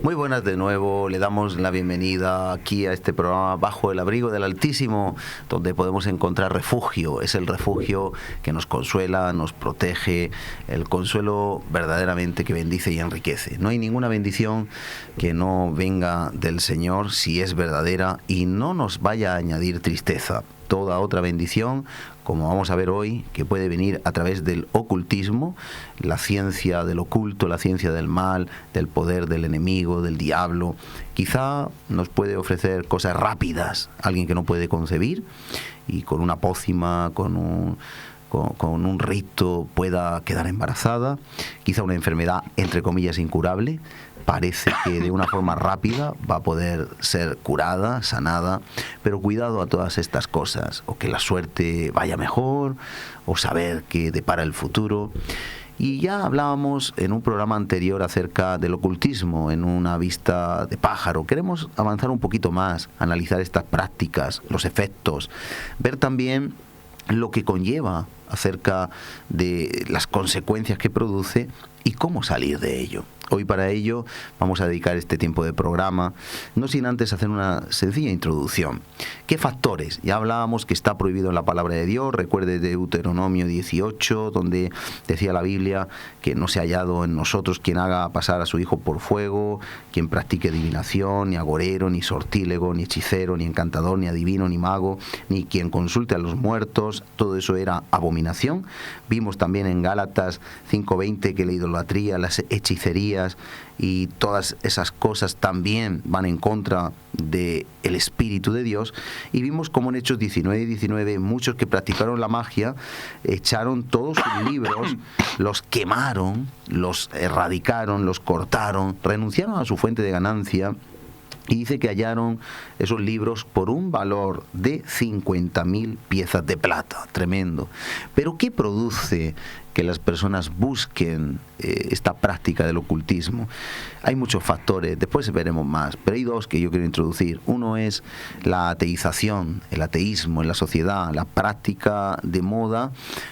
Muy buenas de nuevo, le damos la bienvenida aquí a este programa Bajo el Abrigo del Altísimo, donde podemos encontrar refugio. Es el refugio que nos consuela, nos protege, el consuelo verdaderamente que bendice y enriquece. No hay ninguna bendición que no venga del Señor si es verdadera y no nos vaya a añadir tristeza. Toda otra bendición, como vamos a ver hoy, que puede venir a través del ocultismo, la ciencia del oculto, la ciencia del mal, del poder del enemigo, del diablo, quizá nos puede ofrecer cosas rápidas, alguien que no puede concebir y con una pócima, con un rito pueda quedar embarazada, quizá una enfermedad entre comillas incurable, parece que de una forma rápida va a poder ser curada, sanada, pero cuidado a todas estas cosas, o que la suerte vaya mejor, o saber qué depara el futuro. Y ya hablábamos en un programa anterior acerca del ocultismo, en una vista de pájaro. Queremos avanzar un poquito más, analizar estas prácticas, los efectos, ver también lo que conlleva acerca de las consecuencias que produce y cómo salir de ello. Hoy para ello vamos a dedicar este tiempo de programa, no sin antes hacer una sencilla introducción. ¿Qué factores? Ya hablábamos que está prohibido en la palabra de Dios. Recuerde Deuteronomio 18, donde decía la Biblia que no se ha hallado en nosotros quien haga pasar a su hijo por fuego, quien practique adivinación, ni agorero, ni sortílego, ni hechicero, ni encantador, ni adivino, ni mago, ni quien consulte a los muertos. Todo eso era abominación. Vimos también en Gálatas 5:20 que la idolatría, las hechicerías y todas esas cosas también van en contra del Espíritu de Dios. Y vimos como en Hechos 19:19 muchos que practicaron la magia echaron todos sus libros, los quemaron, los erradicaron, los cortaron, renunciaron a su fuente de ganancia. Y dice que hallaron esos libros por un valor de 50.000 piezas de plata. Tremendo. Pero ¿qué produce que las personas busquen esta práctica del ocultismo? Hay muchos factores, después veremos más, pero hay dos que yo quiero introducir. Uno es la ateización, el ateísmo en la sociedad, la práctica de moda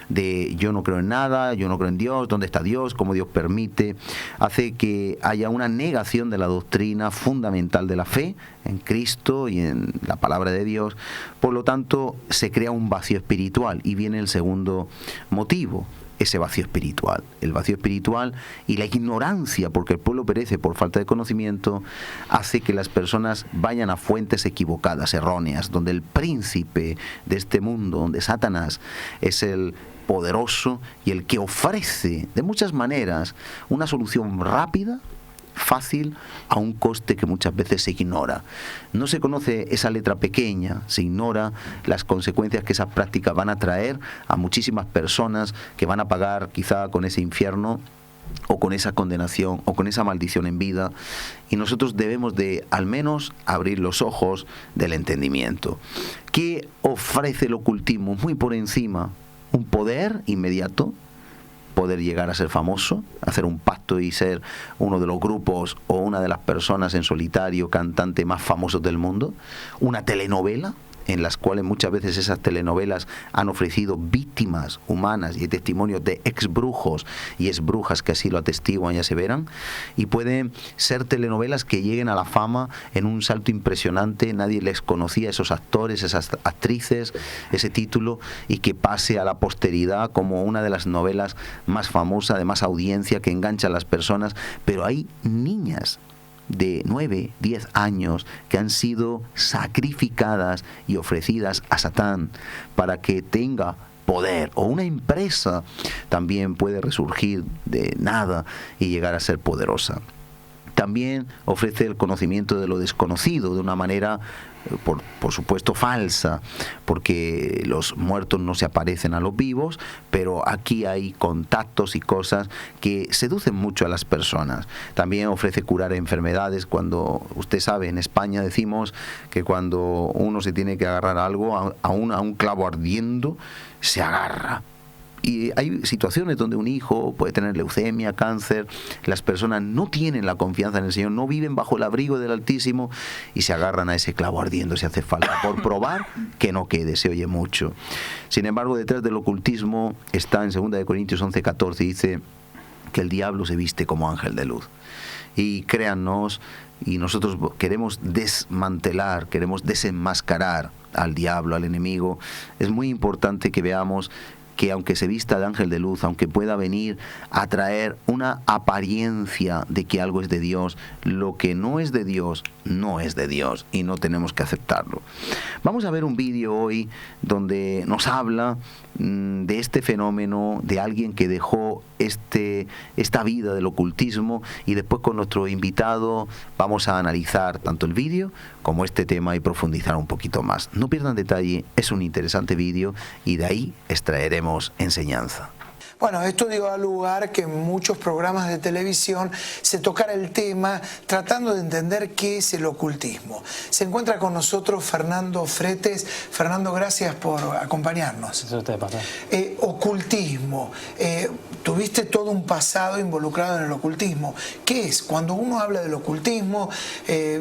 de yo no creo en nada, yo no creo en Dios, ¿dónde está Dios? ¿Cómo Dios permite? Hace que haya una negación de la doctrina fundamental de la fe en Cristo y en la palabra de Dios. Por lo tanto, se crea un vacío espiritual y viene el segundo motivo. Ese vacío espiritual, el vacío espiritual y la ignorancia, porque el pueblo perece por falta de conocimiento, hace que las personas vayan a fuentes equivocadas, erróneas, donde el príncipe de este mundo, donde Satanás es el poderoso y el que ofrece de muchas maneras una solución rápida, fácil, a un coste que muchas veces se ignora. No se conoce esa letra pequeña, se ignora las consecuencias que esas prácticas van a traer a muchísimas personas que van a pagar quizá con ese infierno o con esa condenación o con esa maldición en vida, y nosotros debemos de al menos abrir los ojos del entendimiento. ¿Qué ofrece el ocultismo? Muy por encima, un poder inmediato, poder llegar a ser famoso, hacer un pacto y ser uno de los grupos o una de las personas en solitario cantante más famosos del mundo, una telenovela en las cuales muchas veces esas telenovelas han ofrecido víctimas humanas y testimonios de ex brujos y ex brujas que así lo atestiguan y aseveran, y pueden ser telenovelas que lleguen a la fama en un salto impresionante, nadie les conocía, esos actores, esas actrices, ese título, y que pase a la posteridad como una de las novelas más famosas, de más audiencia, que engancha a las personas. Pero hay niñas de 9, 10 años que han sido sacrificadas y ofrecidas a Satán para que tenga poder, o una empresa también puede resurgir de nada y llegar a ser poderosa. También ofrece el conocimiento de lo desconocido de una manera, por supuesto, falsa, porque los muertos no se aparecen a los vivos, pero aquí hay contactos y cosas que seducen mucho a las personas. También ofrece curar enfermedades. Cuando, usted sabe, en España decimos que cuando uno se tiene que agarrar a algo, a un clavo ardiendo, se agarra. Y hay situaciones donde un hijo puede tener leucemia, cáncer, las personas no tienen la confianza en el Señor, no viven bajo el abrigo del Altísimo y se agarran a ese clavo ardiendo si hace falta, por probar que no quede, se oye mucho. Sin embargo, detrás del ocultismo está en 2 Corintios 11:14, dice que el diablo se viste como ángel de luz. Y créannos, y nosotros queremos desmantelar, queremos desenmascarar al diablo, al enemigo. Es muy importante que veamos que aunque se vista de ángel de luz, aunque pueda venir a traer una apariencia de que algo es de Dios, lo que no es de Dios, no es de Dios y no tenemos que aceptarlo. Vamos a ver un vídeo hoy donde nos habla de este fenómeno, de alguien que dejó esta vida del ocultismo, y después con nuestro invitado vamos a analizar tanto el vídeo como este tema y profundizar un poquito más. No pierdan detalle, es un interesante vídeo y de ahí extraeremos enseñanza. Bueno, esto dio lugar que en muchos programas de televisión se tocara el tema tratando de entender qué es el ocultismo. Se encuentra con nosotros Fernando Fretes. Fernando, gracias por acompañarnos. Eso usted pasa. Ocultismo. Tuviste todo un pasado involucrado en el ocultismo. ¿Qué es? Cuando uno habla del ocultismo,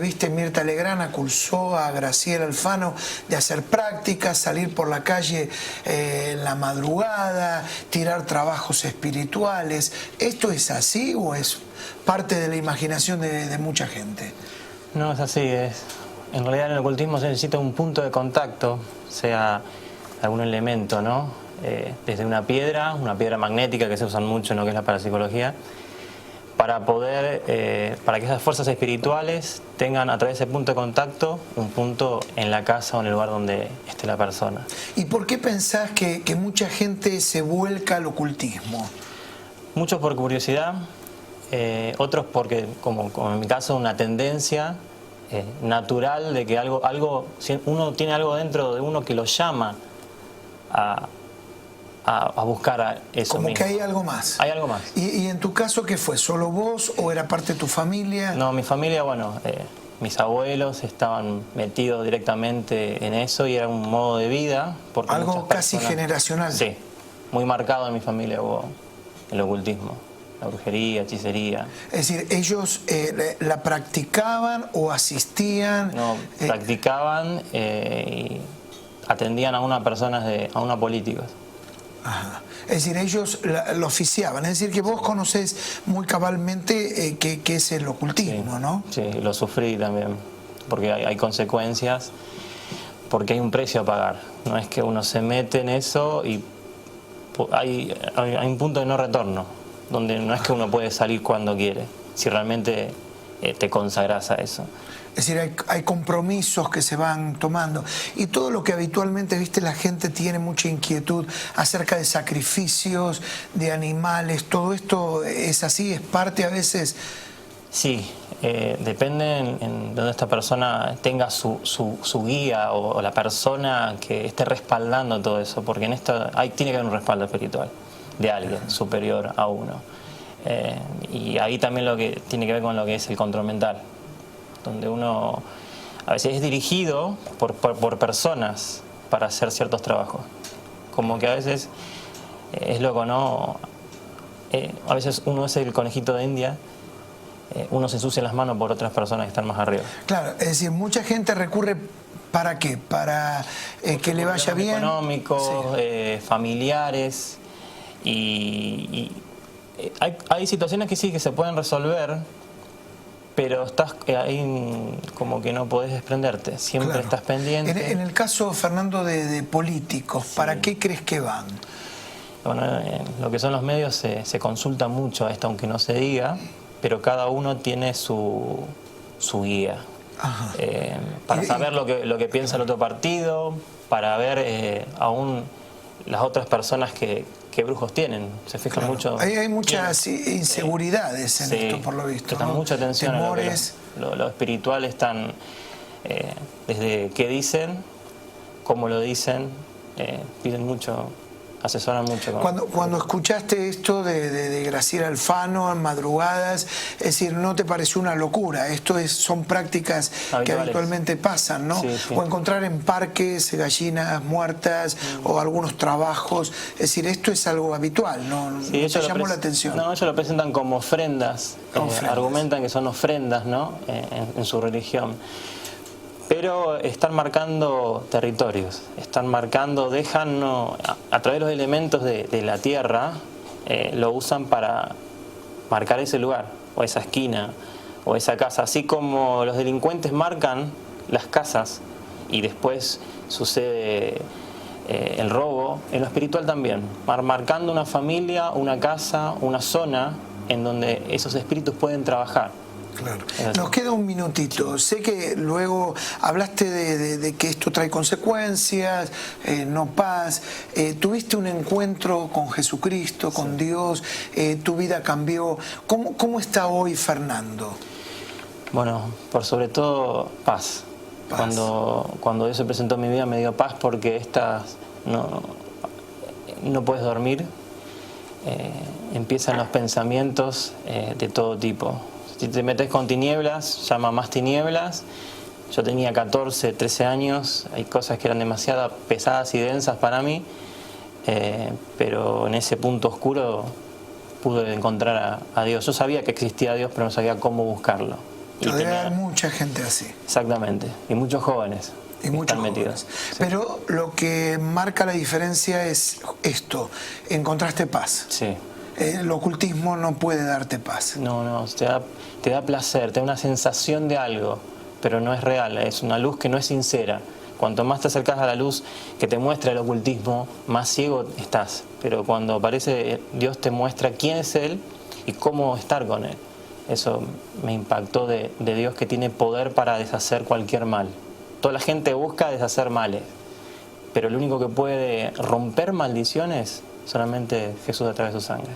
viste, Mirta Legrand acusó a Graciela Alfano de hacer prácticas, salir por la calle en la madrugada, tirar trabajos espirituales. ¿Esto es así o es parte de la imaginación de mucha gente? No, es así. En realidad en el ocultismo se necesita un punto de contacto, sea algún elemento, ¿no? Desde una piedra magnética que se usan mucho en lo que es la parapsicología, para que esas fuerzas espirituales tengan a través de ese punto de contacto un punto en la casa o en el lugar donde esté la persona. ¿Y por qué pensás que mucha gente se vuelca al ocultismo? Muchos por curiosidad, otros porque, como en mi caso, una tendencia natural de que si uno tiene algo dentro de uno que lo llama a buscar a eso como mismo. Que hay algo más. Hay algo más. ¿Y en tu caso qué fue? ¿Solo vos o era parte de tu familia? No, mi familia, bueno, mis abuelos estaban metidos directamente en eso y era un modo de vida. Porque algo casi generacional. Sí, muy marcado en mi familia hubo el ocultismo, la brujería, hechicería. Es decir, ¿ellos la practicaban o asistían? No, practicaban y atendían a unas personas, a unos políticos. Ajá. Es decir, ellos lo oficiaban. Es decir, que vos conocés muy cabalmente qué es el ocultismo, sí, ¿no? Sí, lo sufrí también, porque hay consecuencias, porque hay un precio a pagar. No es que uno se mete en eso y hay un punto de no retorno, donde no es que uno puede salir cuando quiere, si realmente te consagras a eso. Es decir, hay compromisos que se van tomando. Y todo lo que habitualmente, viste, la gente tiene mucha inquietud acerca de sacrificios, de animales, todo esto es así, es parte a veces. Sí, depende en donde esta persona tenga su guía o la persona que esté respaldando todo eso, porque en esto tiene que haber un respaldo espiritual de alguien superior a uno. Y ahí también lo que tiene que ver con lo que es el control mental, donde uno a veces es dirigido por personas para hacer ciertos trabajos. Como que a veces es loco, ¿no? A veces uno es el conejito de India, uno se ensucia las manos por otras personas que están más arriba. Claro, es decir, mucha gente recurre ¿para qué? Para que le vaya bien. Económicos, sí. Familiares, y hay situaciones que sí que se pueden resolver, pero estás ahí como que no podés desprenderte, siempre claro. Estás pendiente. En el caso, Fernando, de políticos, sí. ¿Para qué crees que van? Bueno, en lo que son los medios se consulta mucho esto, aunque no se diga, pero cada uno tiene su guía. Para saber lo que piensa el otro partido, para ver aún las otras personas que brujos tienen. Se fijan claro. Mucho. Hay muchas inseguridades en esto, por lo visto. Prestan mucha atención Temores. A lo espiritual. Están desde qué dicen, cómo lo dicen, piden mucho, asesoran mucho. Cuando escuchaste esto de Graciela Alfano en madrugadas, es decir, ¿no te pareció una locura? Son prácticas que habitualmente pasan, ¿no? Sí, sí. O encontrar en parques gallinas muertas o algunos trabajos, es decir, esto es algo habitual, ¿no? Sí, ¿No te llamó la atención? No, ellos lo presentan como ofrendas, argumentan que son ofrendas, ¿no? En su religión. Pero están marcando territorios, dejan, a través de los elementos de la tierra, lo usan para marcar ese lugar o esa esquina o esa casa. Así como los delincuentes marcan las casas y después sucede el robo, en lo espiritual también, marcando una familia, una casa, una zona en donde esos espíritus pueden trabajar. Claro. Nos queda un minutito. Sé que luego hablaste de que esto trae consecuencias, no paz. Tuviste un encuentro con Jesucristo, con Dios, tu vida cambió. ¿Cómo está hoy Fernando? Bueno, por sobre todo paz. Cuando Dios se presentó en mi vida me dio paz, porque no puedes dormir. Empiezan los pensamientos de todo tipo. Si te metes con tinieblas, llama más tinieblas. Yo tenía 14, 13 años, hay cosas que eran demasiado pesadas y densas para mí, pero en ese punto oscuro pude encontrar a Dios. Yo sabía que existía Dios, pero no sabía cómo buscarlo. Todavía hay mucha gente así. Exactamente, y muchos jóvenes. Y muchos jóvenes. Sí. Pero lo que marca la diferencia es esto: encontraste paz. Sí. El ocultismo no puede darte paz. No, te da placer, te da una sensación de algo, pero no es real, es una luz que no es sincera. Cuanto más te acercas a la luz que te muestra el ocultismo, más ciego estás. Pero cuando aparece Dios, te muestra quién es Él y cómo estar con Él. Eso me impactó de Dios, que tiene poder para deshacer cualquier mal. Toda la gente busca deshacer males, pero el único que puede romper maldiciones solamente Jesús a través de su sangre.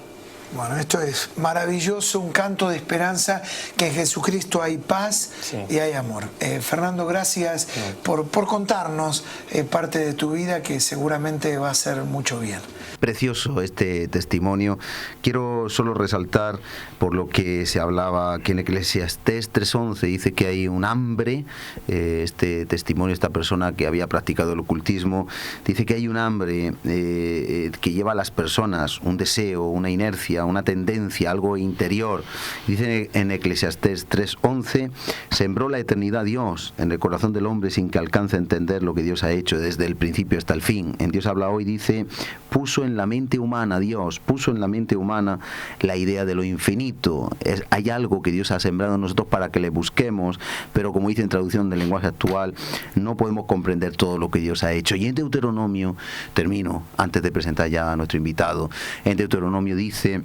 Bueno, esto es maravilloso, un canto de esperanza, que en Jesucristo hay paz y hay amor. Fernando, gracias por contarnos parte de tu vida, que seguramente va a hacer mucho bien. Precioso este testimonio. Quiero solo resaltar por lo que se hablaba, que en Eclesiastés 3:11 dice que hay un hambre. Este testimonio, esta persona que había practicado el ocultismo, dice que hay un hambre que lleva a las personas, un deseo, una inercia, una tendencia, algo interior. Dice en Eclesiastés 3:11: sembró la eternidad Dios en el corazón del hombre sin que alcance a entender lo que Dios ha hecho desde el principio hasta el fin. En Dios habla hoy, dice, puso en la mente humana, Dios puso en la mente humana la idea de lo infinito. Hay algo que Dios ha sembrado en nosotros para que le busquemos, pero como dice en traducción del lenguaje actual, no podemos comprender todo lo que Dios ha hecho. Y en Deuteronomio, termino antes de presentar ya a nuestro invitado, en Deuteronomio dice: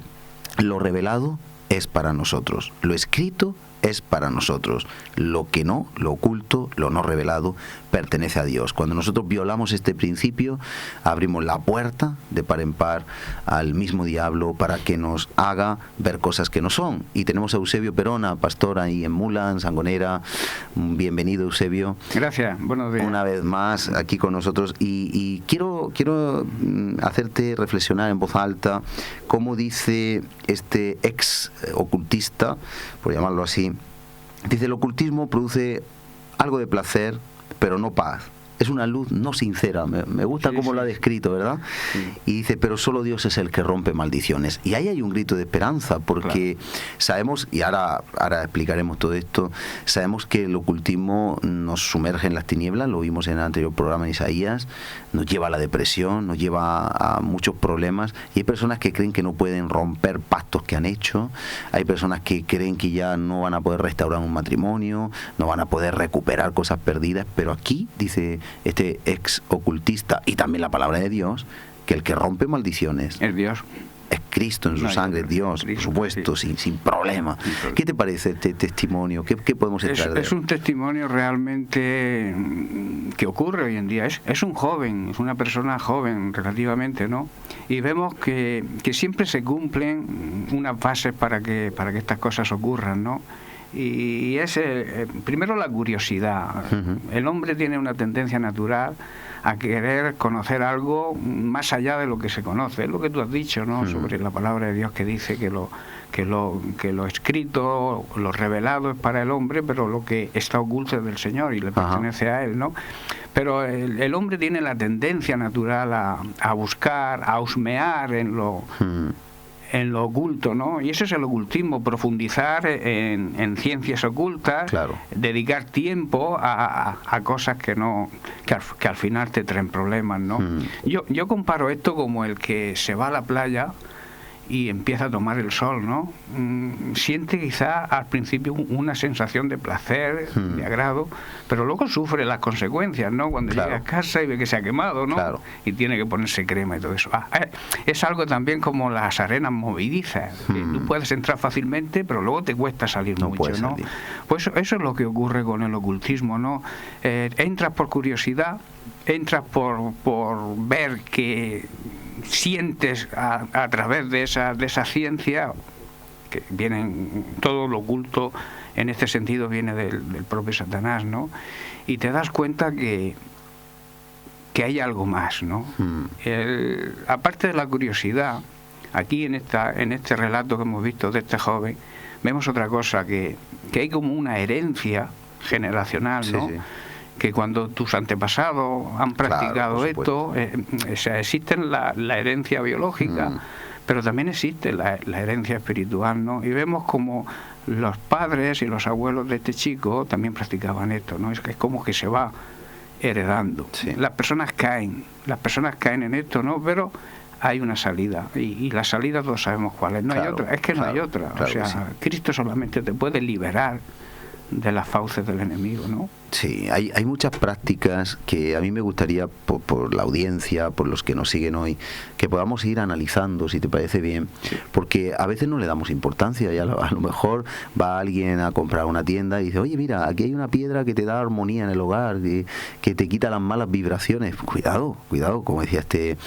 lo revelado es para nosotros, lo escrito es para nosotros, lo que no, lo oculto, lo no revelado, pertenece a Dios. Cuando nosotros violamos este principio, abrimos la puerta de par en par al mismo diablo para que nos haga ver cosas que no son. Y tenemos a Eusebio Perona, pastor ahí en Mula, en Sangonera. Bienvenido, Eusebio. Gracias, buenos días. Una vez más aquí con nosotros, y quiero hacerte reflexionar en voz alta cómo dice este ex ocultista, por llamarlo así. Dice: el ocultismo produce algo de placer, pero no paz. Es una luz no sincera. Me gusta cómo lo ha descrito, ¿verdad? Sí. Y dice: pero solo Dios es el que rompe maldiciones. Y ahí hay un grito de esperanza, porque sabemos, y ahora explicaremos todo esto, sabemos que el ocultismo nos sumerge en las tinieblas, lo vimos en el anterior programa de Isaías, nos lleva a la depresión, nos lleva a muchos problemas, y hay personas que creen que no pueden romper pactos que han hecho, hay personas que creen que ya no van a poder restaurar un matrimonio, no van a poder recuperar cosas perdidas, pero aquí dice este ex ocultista, y también la palabra de Dios, que el que rompe maldiciones es Dios, es Cristo en su sangre, Dios, Cristo, por supuesto, sí. sin problema. ¿Qué te parece este testimonio? ¿Qué podemos entrar de él? Es un testimonio realmente que ocurre hoy en día. Es un joven, es una persona joven relativamente, ¿no? Y vemos que siempre se cumplen unas bases para que estas cosas ocurran, ¿no? Y es primero la curiosidad. El hombre tiene una tendencia natural a querer conocer algo más allá de lo que se conoce. Es lo que tú has dicho, ¿no? Sobre la palabra de Dios, que dice que lo escrito, lo revelado es para el hombre, pero lo que está oculto es del Señor y le pertenece a Él, ¿no? Pero el hombre tiene la tendencia natural a buscar, a husmear en lo oculto, ¿no? Y eso es el ocultismo: profundizar en ciencias ocultas, dedicar tiempo a cosas que al final te traen problemas, ¿no? Yo comparo esto como el que se va a la playa y empieza a tomar el sol, ¿no? Siente quizá al principio una sensación de placer, de agrado, pero luego sufre las consecuencias, ¿no? Cuando llega a casa y ve que se ha quemado, ¿no? Y tiene que ponerse crema y todo eso. Es algo también como las arenas movedizas. Tú puedes entrar fácilmente, pero luego te cuesta salir mucho, ¿no? Pues eso es lo que ocurre con el ocultismo, ¿no? Entras por curiosidad, entras por ver que sientes a través de esa ciencia, que vienen, todo lo oculto en este sentido viene del propio Satanás, ¿no? Y te das cuenta que hay algo más, ¿no? Aparte de la curiosidad, aquí en este relato que hemos visto de este joven, vemos otra cosa, que hay como una herencia generacional, ¿no? Que cuando tus antepasados han practicado esto, existe la herencia biológica, pero también existe la herencia espiritual, ¿no? Y vemos como los padres y los abuelos de este chico también practicaban esto, ¿no? Es como que se va heredando. Las personas caen en esto, ¿no? Pero hay una salida, y la salida todos sabemos cuál es. No hay otra, es que no hay otra. O sea, Cristo solamente te puede liberar de las fauces del enemigo, ¿no? Sí, hay muchas prácticas que a mí me gustaría, por la audiencia, por los que nos siguen hoy, que podamos ir analizando, si te parece bien, porque a veces no le damos importancia, y a lo mejor va alguien a comprar una tienda y dice, oye, mira, aquí hay una piedra que te da armonía en el hogar, que te quita las malas vibraciones. Cuidado, como decía este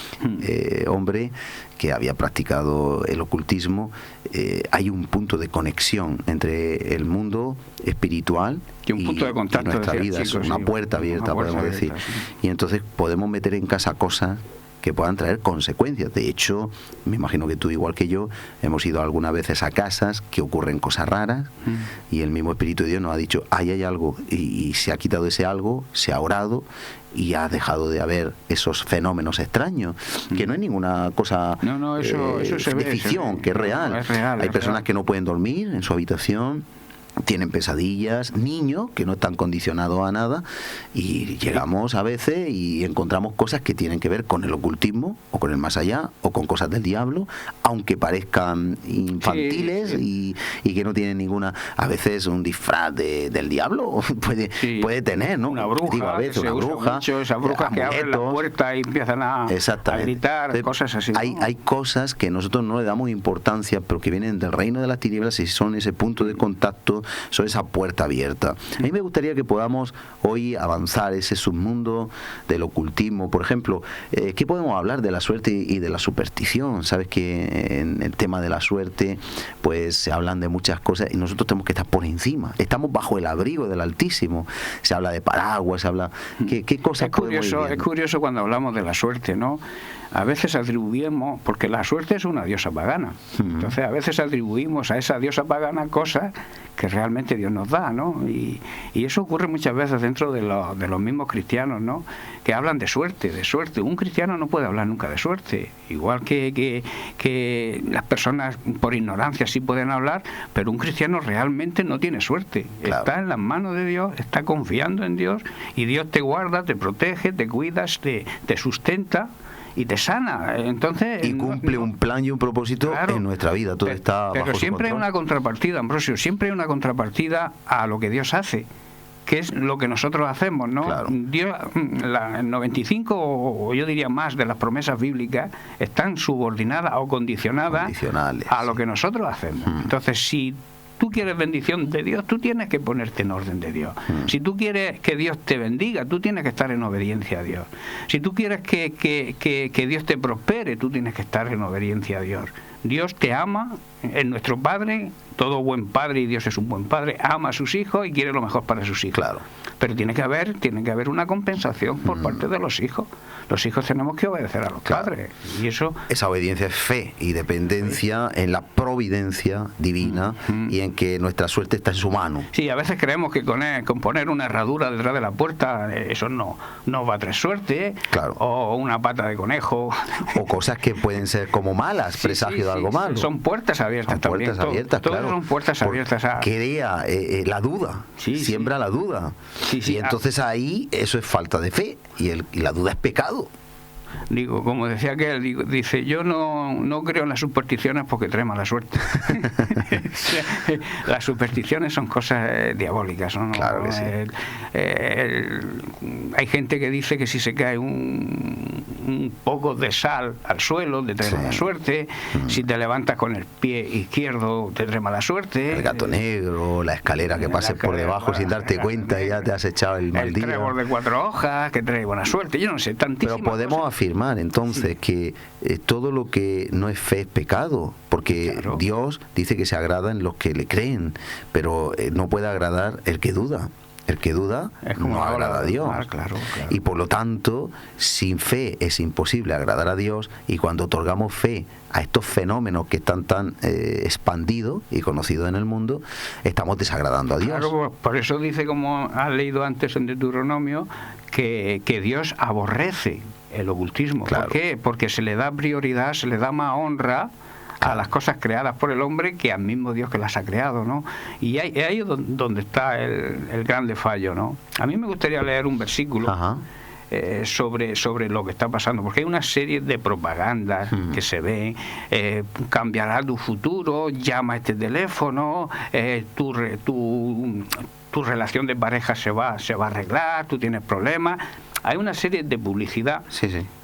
hombre que había practicado el ocultismo, hay un punto de conexión entre el mundo espiritual y un punto de contacto, nuestra vida, es una puerta abierta, podemos decir. Y entonces podemos meter en casa cosas que puedan traer consecuencias. De hecho, me imagino que tú, igual que yo, hemos ido algunas veces a casas que ocurren cosas raras, y el mismo Espíritu de Dios nos ha dicho, ahí hay algo, y se ha quitado ese algo, se ha orado, y ha dejado de haber esos fenómenos extraños, que no es ninguna cosa eso de ficción, que es real. Hay personas que no pueden dormir en su habitación, tienen pesadillas, niños que no están condicionados a nada, y llegamos a veces y encontramos cosas que tienen que ver con el ocultismo o con el más allá o con cosas del diablo, aunque parezcan infantiles y que no tienen ninguna, a veces un disfraz del diablo puede tener, ¿no? Una bruja, digo, a veces una bruja, mucho, esas brujas que abren la puerta y empiezan a gritar. Entonces, cosas así, ¿no? Hay cosas que nosotros no le damos importancia, pero que vienen del reino de las tinieblas y son ese punto de contacto, son esa puerta abierta. A mí me gustaría que podamos hoy avanzar ese submundo del ocultismo. Por ejemplo, ¿qué podemos hablar de la suerte y de la superstición? Sabes que en el tema de la suerte pues se hablan de muchas cosas y nosotros tenemos que estar por encima. Estamos bajo el abrigo del Altísimo. Se habla de paraguas, se habla... ¿Qué cosas podemos ir viendo? Es curioso cuando hablamos de la suerte, ¿no? A veces atribuimos, porque la suerte es una diosa pagana, entonces a veces atribuimos a esa diosa pagana cosas que realmente Dios nos da, ¿no? Y eso ocurre muchas veces dentro de los mismos cristianos, ¿no? Que hablan de suerte. Un cristiano no puede hablar nunca de suerte, igual que las personas por ignorancia sí pueden hablar, pero un cristiano realmente no tiene suerte. Claro. Está en las manos de Dios, está confiando en Dios, y Dios te guarda, te protege, te cuida, te sustenta y te sana. Entonces, y cumple un plan y un propósito en nuestra vida. Todo está pero bajo siempre su control. Hay una contrapartida, Ambrosio, siempre hay una contrapartida a lo que Dios hace, que es lo que nosotros hacemos, ¿no? Claro. Dios, el 95 o yo diría más de las promesas bíblicas están subordinadas o condicionadas a lo que nosotros hacemos. Entonces, si tú quieres bendición de Dios, tú tienes que ponerte en orden de Dios. Si tú quieres que Dios te bendiga, tú tienes que estar en obediencia a Dios. Si tú quieres que Dios te prospere, tú tienes que estar en obediencia a Dios. Dios te ama, es nuestro Padre, todo buen padre, y Dios es un buen padre, ama a sus hijos y quiere lo mejor para sus hijos. Claro. Pero tiene que haber una compensación por parte de los hijos. Los hijos tenemos que obedecer a los padres. Y esa obediencia es fe y dependencia en la providencia divina y en que nuestra suerte está en su mano. Sí, a veces creemos que con poner una herradura detrás de la puerta, eso no va a traer suerte. Claro. O una pata de conejo. O cosas que pueden ser como malas, presagio de algo malo. Son puertas abiertas también. Puertas abiertas, claro. Son puertas abiertas. Crea la duda, siembra la duda. Y entonces ahí eso es falta de fe y la duda es pecado. Digo, como decía aquel, dice, yo no creo en las supersticiones porque trae mala suerte. Las supersticiones son cosas diabólicas, ¿no? Claro que sí. Hay gente que dice que si se cae un poco de sal al suelo te trae mala suerte, si te levantas con el pie izquierdo te trae mala suerte. El gato negro, la escalera que pases por debajo sin darte cuenta y ya te has echado el mal día. El trébol de 4 hojas que trae buena suerte, yo no sé, tantísimas Pero podemos cosas. afirmar entonces que todo lo que no es fe es pecado, porque Claro. Dios dice que se agrada en los que le creen, pero no puede agradar el que duda. El que duda Es como no la agrada ola a del Dios. mar, claro. Y por lo tanto, sin fe es imposible agradar a Dios, y cuando otorgamos fe a estos fenómenos que están tan expandidos y conocidos en el mundo, estamos desagradando a Dios. Claro, por eso dice, como has leído antes en Deuteronomio, que Dios aborrece el ocultismo. Claro. ¿Por qué? Porque se le da prioridad, se le da más honra a las cosas creadas por el hombre que al mismo Dios que las ha creado, ¿no? Y ahí es donde está el grande fallo, ¿no? A mí me gustaría leer un versículo sobre lo que está pasando, porque hay una serie de propagandas que se ven, cambiará tu futuro, llama a este teléfono, tu relación de pareja se va a arreglar, tú tienes problemas. Hay una serie de publicidad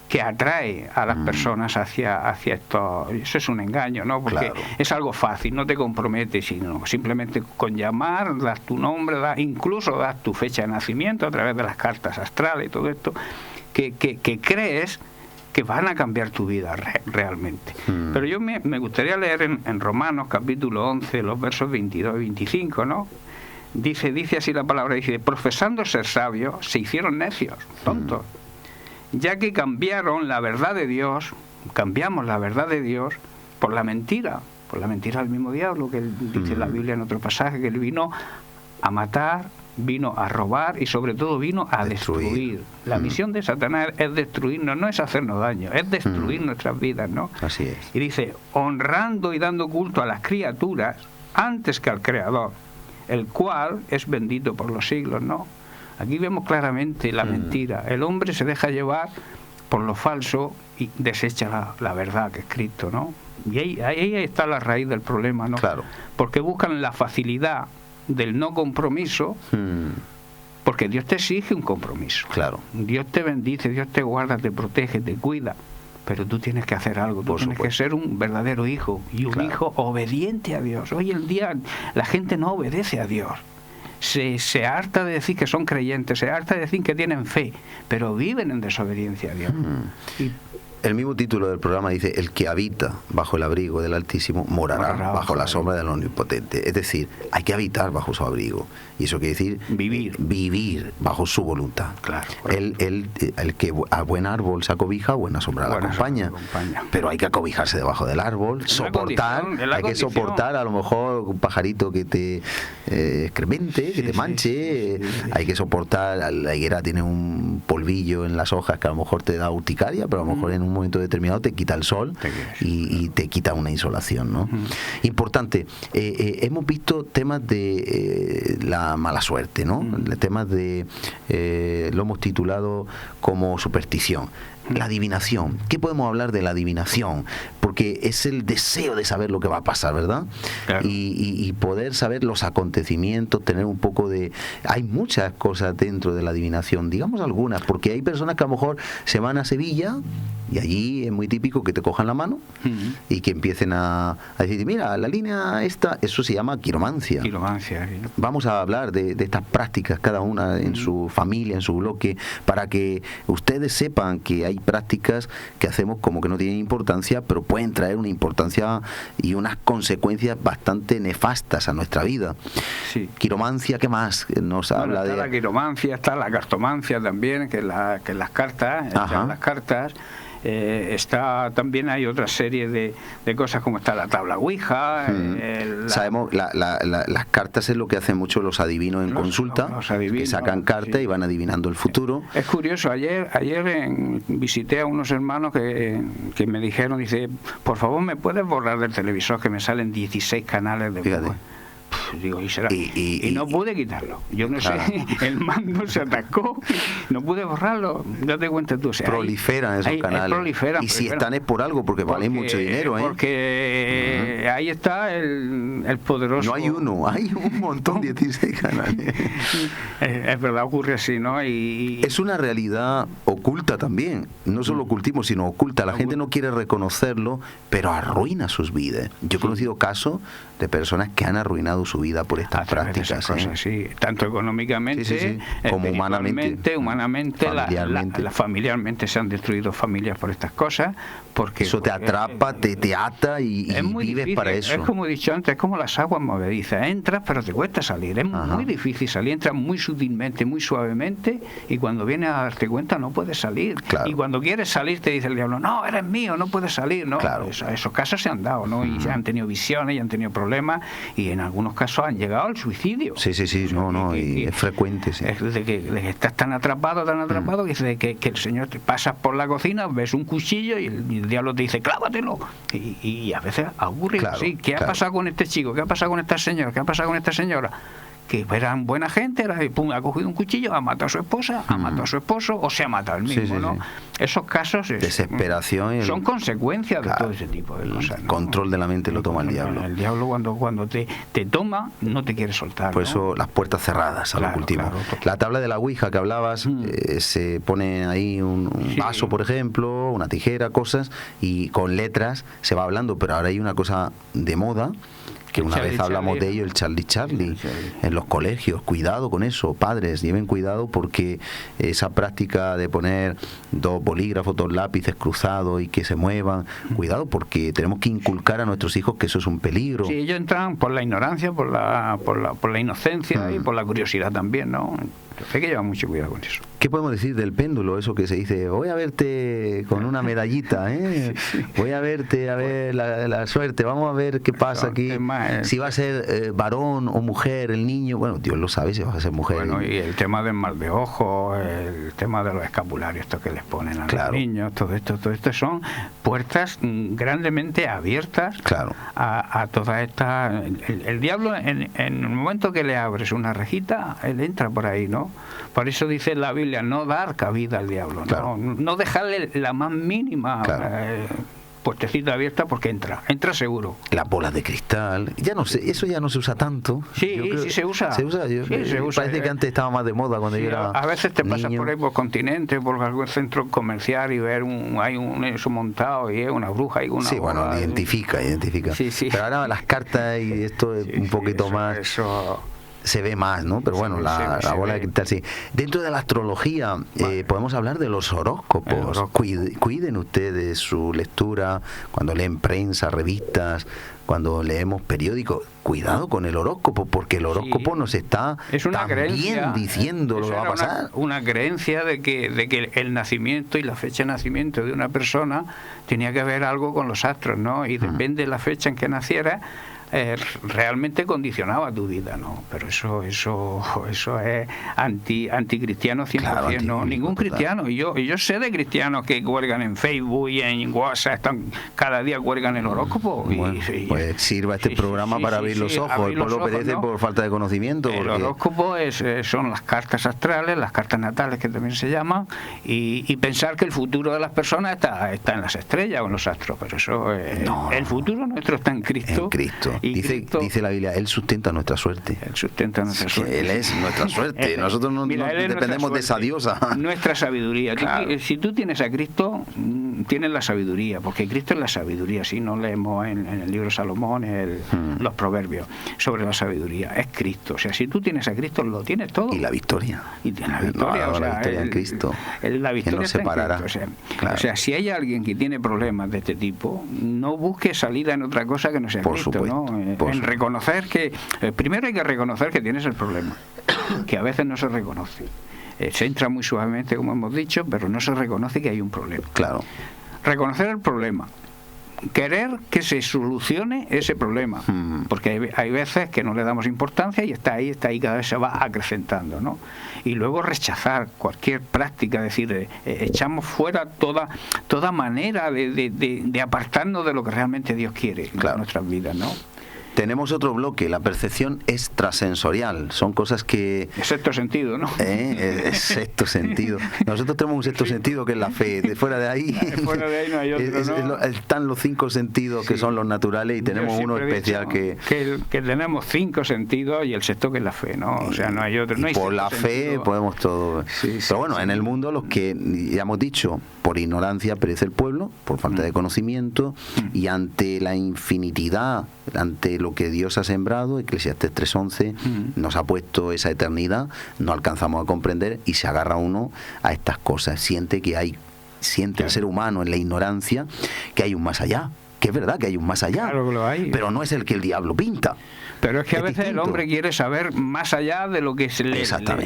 que atrae a las personas hacia esto. Eso es un engaño, ¿no? Porque es algo fácil, no te comprometes, sino simplemente con llamar, das tu nombre, incluso das tu fecha de nacimiento a través de las cartas astrales y todo esto, que crees que van a cambiar tu vida realmente. Pero yo me gustaría leer en Romanos capítulo 11, los versos 22 y 25, ¿no? Dice así la palabra, dice, profesando ser sabios, se hicieron necios, tontos, ya que cambiamos la verdad de Dios por la mentira del mismo diablo, que dice la Biblia en otro pasaje, que él vino a matar, vino a robar y sobre todo vino a destruir. La misión de Satanás es destruirnos, no es hacernos daño, es destruir nuestras vidas, ¿no? Así es. Y dice, honrando y dando culto a las criaturas antes que al Creador, el cual es bendito por los siglos, ¿no? Aquí vemos claramente la mentira. El hombre se deja llevar por lo falso y desecha la verdad que es Cristo, ¿no? Y ahí está la raíz del problema, ¿no? Claro. Porque buscan la facilidad del no compromiso, porque Dios te exige un compromiso. Claro. Dios te bendice, Dios te guarda, te protege, te cuida. Pero tú tienes que hacer algo, tú tienes que ser un verdadero hijo y un hijo obediente a Dios. Hoy en día la gente no obedece a Dios. Se harta de decir que son creyentes, se harta de decir que tienen fe, pero viven en desobediencia a Dios. El mismo título del programa dice, el que habita bajo el abrigo del Altísimo morará bajo la sombra del Omnipotente. Es decir, hay que habitar bajo su abrigo. Y eso quiere decir vivir bajo su voluntad. Claro. El que a buen árbol se acobija, buena sombra la acompaña. Pero hay que acobijarse debajo del árbol, hay que soportar a lo mejor un pajarito que te excremente, que te manche, hay que soportar, la higuera tiene un polvillo en las hojas que a lo mejor te da urticaria, pero a lo mejor en un momento determinado te quita el sol y te quita una insolación, ¿no? Importante, hemos visto temas de la mala suerte, ¿no? Temas de lo hemos titulado como superstición. La adivinación. ¿Qué podemos hablar de la adivinación? Porque es el deseo de saber lo que va a pasar, ¿verdad? Claro. Y poder saber los acontecimientos, tener un poco de... Hay muchas cosas dentro de la adivinación, digamos algunas, porque hay personas que a lo mejor se van a Sevilla y allí es muy típico que te cojan la mano y que empiecen a decir, mira, la línea esta, eso se llama quiromancia. Vamos a hablar de estas prácticas, cada una en su familia, en su bloque, para que ustedes sepan que hay prácticas que hacemos como que no tienen importancia, pero pueden traer una importancia y unas consecuencias bastante nefastas a nuestra vida. Quiromancia, ¿qué más nos habla de...? La quiromancia, está la cartomancia también, que las cartas, las cartas. Está también, hay otra serie de cosas, como está la tabla Ouija. Sabemos, las cartas es lo que hacen mucho los adivinos en consulta, que sacan cartas y van adivinando el futuro. Es curioso, ayer visité a unos hermanos que me dijeron, dice, por favor, ¿me puedes borrar del televisor que me salen 16 canales de fútbol? digo, y no pude quitarlo. Yo no sé, el mando se atascó, no pude borrarlo. Date cuenta tú. O sea, proliferan esos canales. Y si están es por algo, porque valen mucho dinero, ¿eh? Porque ahí está el poderoso. No hay uno, hay un montón, 16 canales. Es verdad, ocurre así, ¿no? Y es una realidad oculta también. No solo ocultismo, sino oculta. La gente no quiere reconocerlo, pero arruina sus vidas. Yo he conocido casos de personas que han arruinado su vida por estas prácticas. Cosas, sí. Tanto económicamente, como humanamente, familiarmente se han destruido familias por estas cosas. Porque eso te atrapa, te ata y vives difícil, para eso. Es como he dicho antes, es como las aguas movedizas. Entras, pero te cuesta salir. Es muy difícil salir. Entras muy sutilmente, muy suavemente, y cuando vienes a darte cuenta no puedes salir. Claro. Y cuando quieres salir te dice el diablo, no, eres mío, no puedes salir. ¿No? Claro. Esos casos se han dado, ¿no? Y han tenido visiones y han tenido problemas, y en algunos casos han llegado al suicidio. Sí, y es frecuente. Sí. Es de que estás tan atrapado, que el Señor te pasas por la cocina, ves un cuchillo y el diablo te dice, clávatelo. Y a veces ocurre así. ¿Qué ha pasado con este chico? ¿Qué ha pasado con esta señora? ¿Qué ha pasado con esta señora? Que eran buena gente, ha cogido un cuchillo, ha matado a su esposa, ha matado a su esposo, o se ha matado él mismo, ¿no? Esos casos desesperación son consecuencias de todo ese tipo de cosas, ¿no? Control de la mente lo toma el diablo. El diablo cuando te toma no te quiere soltar. Por eso las puertas cerradas al ocultismo. La tabla de la Ouija que hablabas, se pone ahí un vaso, por ejemplo, una tijera, cosas, y con letras se va hablando, pero ahora hay una cosa de moda, que una vez hablamos de ello, el Charlie, en los colegios. Cuidado con eso, padres, lleven cuidado, porque esa práctica de poner 2 bolígrafos, 2 lápices cruzados y que se muevan, cuidado, porque tenemos que inculcar a nuestros hijos que eso es un peligro. Sí, ellos entran por la ignorancia, por la inocencia y por la curiosidad también, ¿no? Hay que llevar mucho cuidado con eso. ¿Qué podemos decir del péndulo? Eso que se dice, voy a verte con una medallita, voy a verte, a ver la suerte, vamos a ver qué pasa aquí, si va a ser varón o mujer el niño. Bueno, Dios lo sabe si va a ser mujer. Bueno, y el tema del mal de ojo, el tema de los escapularios estos que les ponen a los niños, todo esto son puertas grandemente abiertas a todas estas. El diablo, en el momento que le abres una rejita, él entra por ahí, ¿no? Por eso dice la Biblia, no dar cabida al diablo, no dejarle la más mínima puertecita abierta, porque entra seguro. Las bolas de cristal, ya no sé, eso ya no se usa tanto. Sí, se usa. Se usa. Parece que antes estaba más de moda cuando yo era a veces te pasas niño. Por ahí por continente, por algún centro comercial y ver hay un eso montado y es una bruja y una bola. Identifica. Sí. Pero ahora las cartas y esto es un poquito más. Eso se ve más, ¿no? Pero bueno, la bola de cristal sí. Dentro de la astrología podemos hablar de los horóscopos. Cuiden ustedes su lectura cuando leen prensa, revistas, cuando leemos periódicos. Cuidado con el horóscopo, porque el horóscopo nos está también diciendo lo que va a pasar. Una creencia de que el nacimiento y la fecha de nacimiento de una persona tenía que ver algo con los astros, ¿no? Y depende de la fecha en que naciera, realmente condicionaba tu vida, ¿no? Pero eso es anticristiano 100%, ¿no? Ningún cristiano. Y yo sé de cristianos que cuelgan en Facebook y en WhatsApp, cada día cuelgan el horóscopo. Pues sirva este programa para abrir los ojos. El pueblo perece por falta de conocimiento. El horóscopo son las cartas astrales, las cartas natales, que también se llaman, y pensar que el futuro de las personas está en las estrellas o en los astros. Pero eso, el futuro nuestro está en Cristo. En Cristo. Dice la Biblia, Él sustenta nuestra suerte. Él sustenta nuestra suerte. Él es nuestra suerte. Nosotros no dependemos de esa diosa. Nuestra sabiduría. Si tú tienes a Cristo, tienes la sabiduría, porque Cristo es la sabiduría. Si no leemos en el libro de Salomón, los proverbios sobre la sabiduría, es Cristo. O sea, si tú tienes a Cristo, lo tienes todo. Y la victoria. Y tienes la victoria. La victoria en Cristo. La victoria nos separará. O sea, si hay alguien que tiene problemas de este tipo, no busque salida en otra cosa que no sea Cristo, ¿no? En reconocer que primero hay que reconocer que tienes el problema, que a veces no se reconoce, se entra muy suavemente, como hemos dicho, pero no se reconoce que hay un problema. Reconocer el problema, querer que se solucione ese problema, porque hay veces que no le damos importancia y está ahí, cada vez se va acrecentando, ¿no? Y luego rechazar cualquier práctica, es decir, echamos fuera toda manera de apartarnos de lo que realmente Dios quiere en nuestras vidas, ¿no? Tenemos otro bloque, la percepción extrasensorial. Son cosas que... El sexto sentido, ¿no? El sexto sentido. Nosotros tenemos un sexto sentido que es la fe. De fuera de ahí, fuera de ahí no hay otro, ¿no? Están los 5 sentidos que son los naturales y tenemos uno especial que tenemos 5 sentidos y el sexto que es la fe, ¿no? O sea, no hay otro. No hay por la fe sentido. Podemos todo. Pero bueno, en el mundo los que ya hemos dicho, por ignorancia perece el pueblo, por falta de conocimiento, y ante la infinitidad, ante lo que Dios ha sembrado, Eclesiastés 3:11 nos ha puesto esa eternidad, no alcanzamos a comprender y se agarra uno a estas cosas, siente el ser humano en la ignorancia que hay un más allá, que es verdad que hay un más allá, claro que lo hay, pero no es el que el diablo pinta. Pero es que a veces distinto. El hombre quiere saber más allá de lo que le está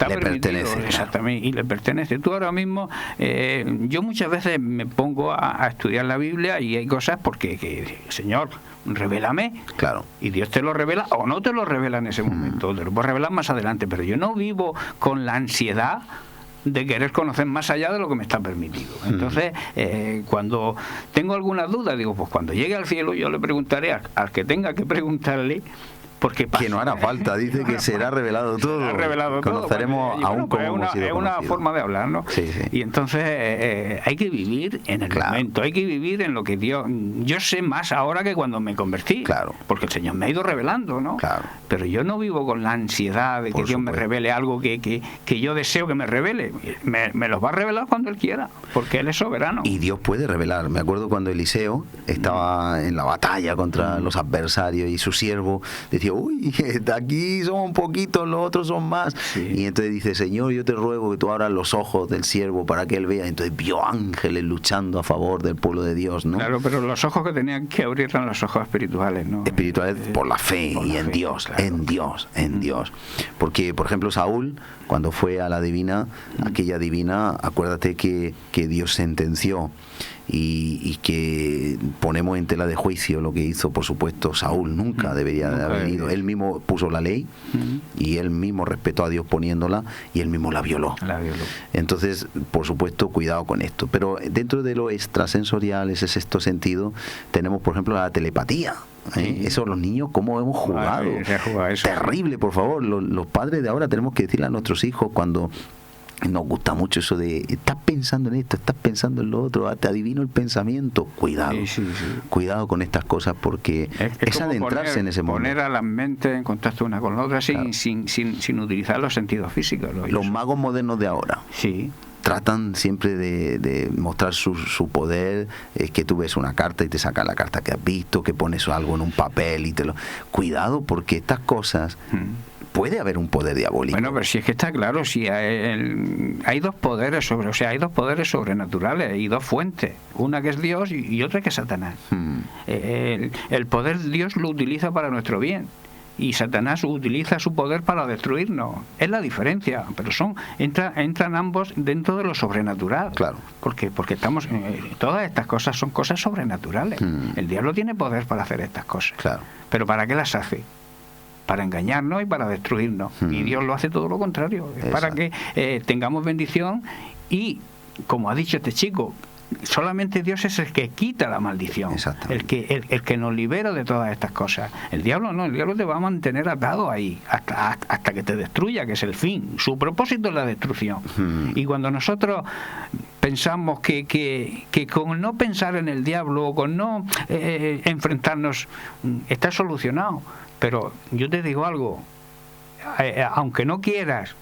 permitido. Exactamente, y le pertenece. Tú ahora mismo, yo muchas veces me pongo a estudiar la Biblia y hay cosas porque, Señor, revélame. Claro. Y Dios te lo revela o no te lo revela en ese momento, te lo puede revelar más adelante, pero yo no vivo con la ansiedad de querer conocer más allá de lo que me está permitido. Entonces, cuando tengo alguna duda, digo, pues cuando llegue al cielo yo le preguntaré al que tenga que preguntarle, porque que no hará falta, dice que será revelado todo. Será revelado conoceremos todo, aún como hemos sido es una forma de hablar, ¿no? Sí, sí. Y entonces hay que vivir en el momento, hay que vivir en lo que Dios... Yo sé más ahora que cuando me convertí, porque el Señor me ha ido revelando, ¿no? Claro. Pero yo no vivo con la ansiedad de que Dios me revele algo que yo deseo que me revele. Me los va a revelar cuando Él quiera, porque Él es soberano. Y Dios puede revelar. Me acuerdo cuando Eliseo estaba en la batalla contra los adversarios y su siervo decía, uy, aquí son un poquito, los otros son más. Y entonces dice, Señor, yo te ruego que tú abras los ojos del siervo para que él vea. Entonces vio ángeles luchando a favor del pueblo de Dios, ¿no? Claro, pero los ojos que tenían que abrir eran los ojos espirituales, ¿no? Espirituales por la fe y en Dios, claro. en Dios. Porque, por ejemplo, Saúl, cuando fue a la divina, aquella divina, acuérdate que Dios sentenció y que ponemos en tela de juicio lo que hizo, por supuesto, Saúl. Nunca debería de haber ido. Él mismo puso la ley y él mismo respetó a Dios poniéndola y él mismo la violó. Entonces, por supuesto, cuidado con esto. Pero dentro de lo extrasensorial, ese sexto sentido, tenemos, por ejemplo, la telepatía. Eso los niños, ¿cómo hemos jugado? Terrible, por favor. Los padres de ahora tenemos que decirle a nuestros hijos cuando nos gusta mucho eso de estás pensando en esto, estás pensando en lo otro, te adivino el pensamiento. Cuidado, cuidado con estas cosas, porque es adentrarse en ese mundo. Poner a la mente en contacto una con la otra sin utilizar los sentidos físicos. Los magos modernos de ahora tratan siempre de mostrar su poder, que tú ves una carta y te saca la carta que has visto, que pones algo en un papel y te lo... Cuidado, porque estas cosas... Puede haber un poder diabólico. Bueno, pero si es que está claro, si hay dos poderes hay dos poderes sobrenaturales y dos fuentes, una que es Dios y otra que es Satanás. El poder Dios lo utiliza para nuestro bien y Satanás utiliza su poder para destruirnos. Es la diferencia, pero entran ambos dentro de lo sobrenatural. Claro. Porque estamos todas estas cosas son cosas sobrenaturales. El diablo tiene poder para hacer estas cosas. Claro. Pero ¿para qué las hace? Para engañarnos y para destruirnos. Y Dios lo hace todo lo contrario. Es para que tengamos bendición y, como ha dicho este chico, solamente Dios es el que quita la maldición, el que nos libera de todas estas cosas. El diablo no, el diablo te va a mantener atado ahí hasta que te destruya, que es el fin. Su propósito es la destrucción. Y cuando nosotros pensamos que con no pensar en el diablo o con no enfrentarnos está solucionado, pero yo te digo algo, aunque no quieras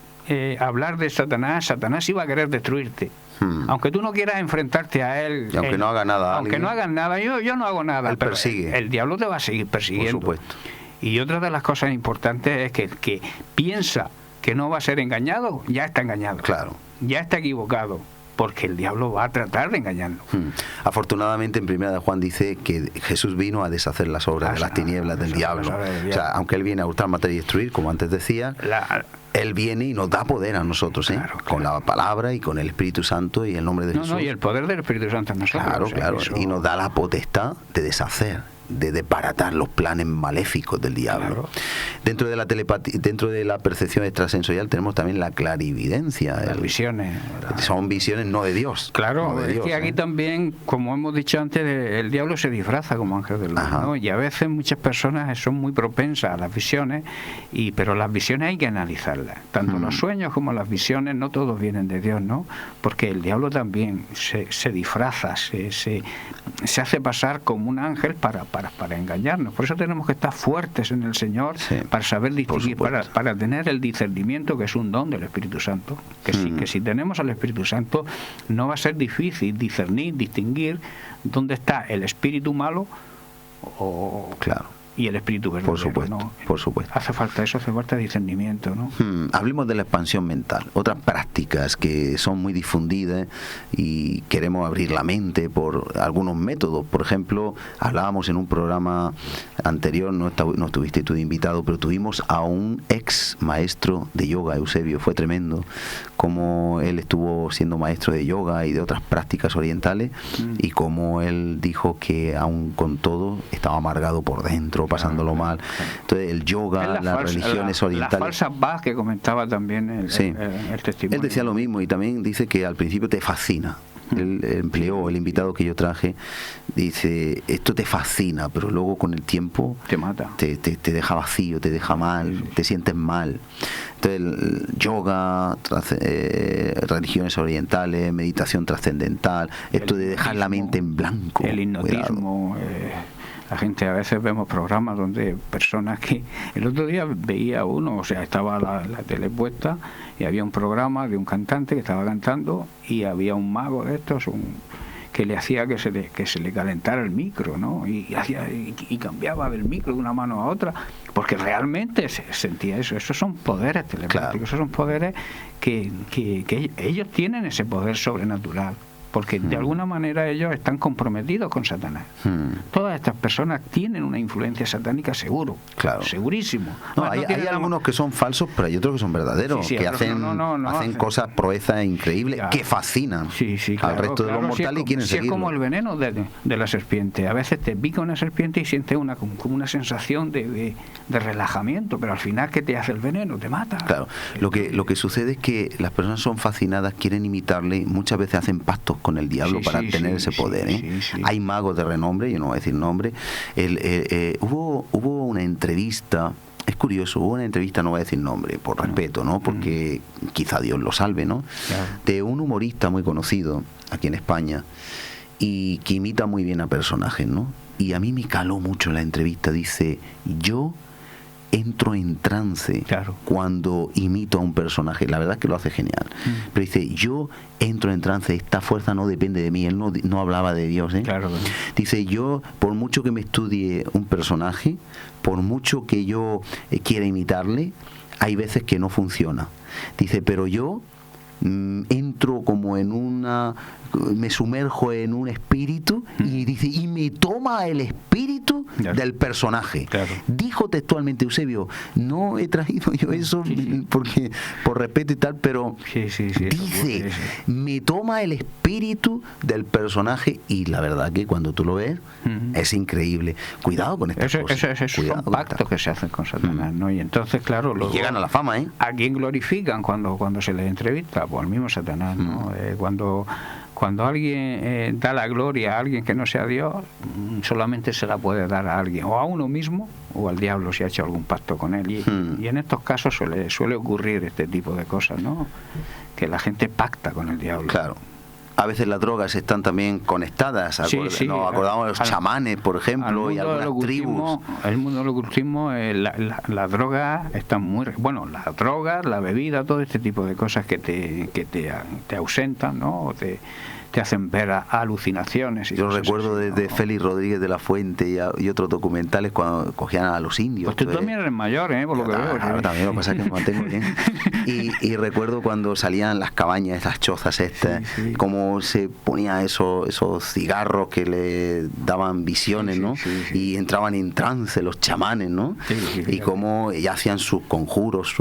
hablar de Satanás iba a querer destruirte. Aunque tú no quieras enfrentarte a él, y aunque no haga nada, yo no hago nada, él pero persigue. El diablo te va a seguir persiguiendo. Por supuesto. Y otra de las cosas importantes es que el que piensa que no va a ser engañado, ya está engañado. Claro. Ya está equivocado, porque el diablo va a tratar de engañarnos. Afortunadamente, en Primera de Juan dice que Jesús vino a deshacer las obras de las tinieblas del diablo. O sea, aunque él viene a hurtar, matar y destruir, como antes decía, él viene y nos da poder a nosotros, con la palabra y con el Espíritu Santo y el nombre de Jesús. Y el poder del Espíritu Santo en nosotros. Claro. Y nos da la potestad de deshacer de desbaratar los planes maléficos del diablo. Claro. Dentro de la telepatía, dentro de la percepción extrasensorial tenemos también la clarividencia. Las visiones. Son visiones no de Dios. Claro, no de es Dios, que aquí también, como hemos dicho antes, el diablo se disfraza como ángel de luz, ¿no? Y a veces muchas personas son muy propensas a las visiones, pero las visiones hay que analizarlas. Tanto los sueños como las visiones, no todos vienen de Dios, ¿no? Porque el diablo también se disfraza, se hace pasar como un ángel para engañarnos. Por eso tenemos que estar fuertes en el Señor, para saber distinguir, para tener el discernimiento, que es un don del Espíritu Santo. Que si tenemos al Espíritu Santo, no va a ser difícil discernir, distinguir dónde está el espíritu malo y el espíritu verdadero. Por supuesto, ¿no? por supuesto. Hace falta discernimiento, ¿no? Hablemos de la expansión mental, otras prácticas que son muy difundidas y queremos abrir la mente por algunos métodos. Por ejemplo, hablábamos en un programa anterior, no estuviste tú de invitado, pero tuvimos a un ex maestro de yoga, Eusebio. Fue tremendo cómo él estuvo siendo maestro de yoga y de otras prácticas orientales, y cómo él dijo que aún con todo estaba amargado por dentro, pasándolo mal. Entonces el yoga, las religiones orientales, la falsa paz que comentaba también el testimonio. Él decía lo mismo, y también dice que al principio te fascina. Él empleó, el invitado que yo traje, dice, esto te fascina, pero luego con el tiempo te mata, te deja vacío, te deja mal, te sientes mal. Entonces el yoga, religiones orientales, meditación trascendental, esto de dejar la mente en blanco, el hipnotismo. La gente, a veces vemos programas donde personas que... El otro día veía uno, o sea, estaba la tele puesta y había un programa de un cantante que estaba cantando, y había un mago de estos que le hacía que se le calentara el micro, ¿no? Y cambiaba del micro de una mano a otra, porque realmente se sentía eso. Esos son poderes telepáticos, esos son poderes que ellos tienen ese poder sobrenatural, porque de alguna manera ellos están comprometidos con Satanás. Todas estas personas tienen una influencia satánica seguro, segurísimo. No, hay algunos que son falsos, pero hay otros que son verdaderos, que hacen cosas, proezas increíbles, que fascinan al resto de los mortales y quieren seguirlo. Es como el veneno de la serpiente. A veces te pica una serpiente y sientes como una sensación de relajamiento, pero al final, ¿qué te hace el veneno? Te mata. Claro, lo que sucede es que las personas son fascinadas, quieren imitarle, y muchas veces hacen pactos con el diablo para tener ese poder. Hay magos de renombre, yo no voy a decir nombre. Hubo una entrevista, es curioso, hubo una entrevista, no voy a decir nombre, por respeto, ¿no? Porque quizá Dios lo salve, ¿no? De un humorista muy conocido aquí en España, y que imita muy bien a personajes, ¿no? Y a mí me caló mucho la entrevista. Dice, yo entro en trance cuando imito a un personaje. La verdad es que lo hace genial. Pero dice, yo entro en trance, esta fuerza no depende de mí. Él no hablaba de Dios, ¿eh? Dice, yo, por mucho que me estudie un personaje, por mucho que yo quiera imitarle, hay veces que no funciona. Dice, pero yo entro como me sumerjo en un espíritu, y dice, y me toma el espíritu del personaje. Dijo textualmente Eusebio, no he traído yo eso porque por respeto y tal, pero dice, me toma el espíritu del personaje, y la verdad que cuando tú lo ves es increíble. Cuidado con estas cosas. Esos son pactos que se hacen con Satanás, ¿no? Y entonces, claro, y llegan a la fama, ¿eh? ¿A quién glorifican cuando se les entrevista? Pues al mismo Satanás, ¿no? Cuando alguien da la gloria a alguien que no sea Dios, solamente se la puede dar a alguien, o a uno mismo, o al diablo si ha hecho algún pacto con él. Y en estos casos suele ocurrir este tipo de cosas, ¿no? Que la gente pacta con el diablo. Claro. A veces las drogas están también conectadas. Nos acordamos de los chamanes, por ejemplo, y algunas tribus. El mundo del ocultismo, las drogas están muy... Bueno, las drogas, la bebida, todo este tipo de cosas que te ausentan, ¿no? O te hacen ver alucinaciones. Yo recuerdo desde Félix Rodríguez de la Fuente y otros documentales cuando cogían a los indios. Pues tú también eres mayor, por lo que veo. Claro, también, lo que pasa es que me mantengo bien. Y recuerdo cuando salían las cabañas, esas chozas estas, cómo se ponían esos cigarros que le daban visiones, ¿no? Y entraban en trance los chamanes, ¿no? Y cómo ya hacían sus conjuros,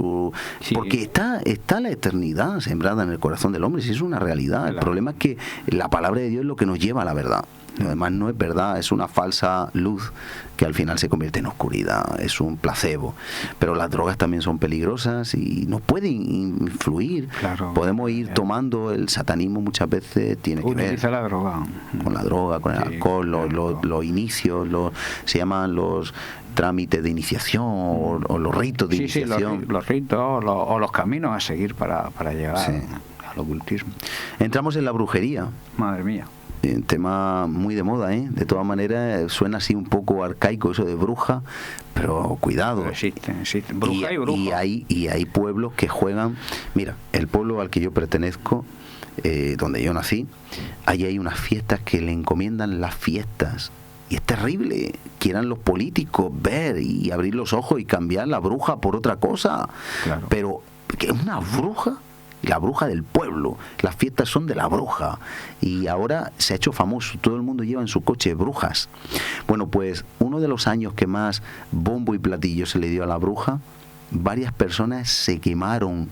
porque está la eternidad sembrada en el corazón del hombre, si es una realidad. El problema es que la palabra de Dios es lo que nos lleva a la verdad. Además no es verdad, es una falsa luz que al final se convierte en oscuridad, es un placebo. Pero las drogas también son peligrosas y nos pueden influir. Claro. Podemos ir tomando, el satanismo muchas veces tiene que ver Utiliza la droga. Con la droga, con el alcohol, los inicios, se llaman los trámites de iniciación o los ritos de iniciación. Sí, los ritos o los caminos a seguir para llegar al ocultismo. Entramos en la brujería. Madre mía. Un tema muy de moda, ¿eh? De todas maneras, suena así un poco arcaico eso de bruja, pero cuidado. Pero existen. Bruja y bruja. Y hay pueblos que juegan. Mira, el pueblo al que yo pertenezco, donde yo nací, ahí hay unas fiestas que le encomiendan las fiestas. Y es terrible. Quieran los políticos ver y abrir los ojos y cambiar la bruja por otra cosa. Claro. Pero, ¿qué es una bruja? La bruja del pueblo, las fiestas son de la bruja y ahora se ha hecho famoso, todo el mundo lleva en su coche brujas. Bueno, pues uno de los años que más bombo y platillo se le dio a la bruja, varias personas se quemaron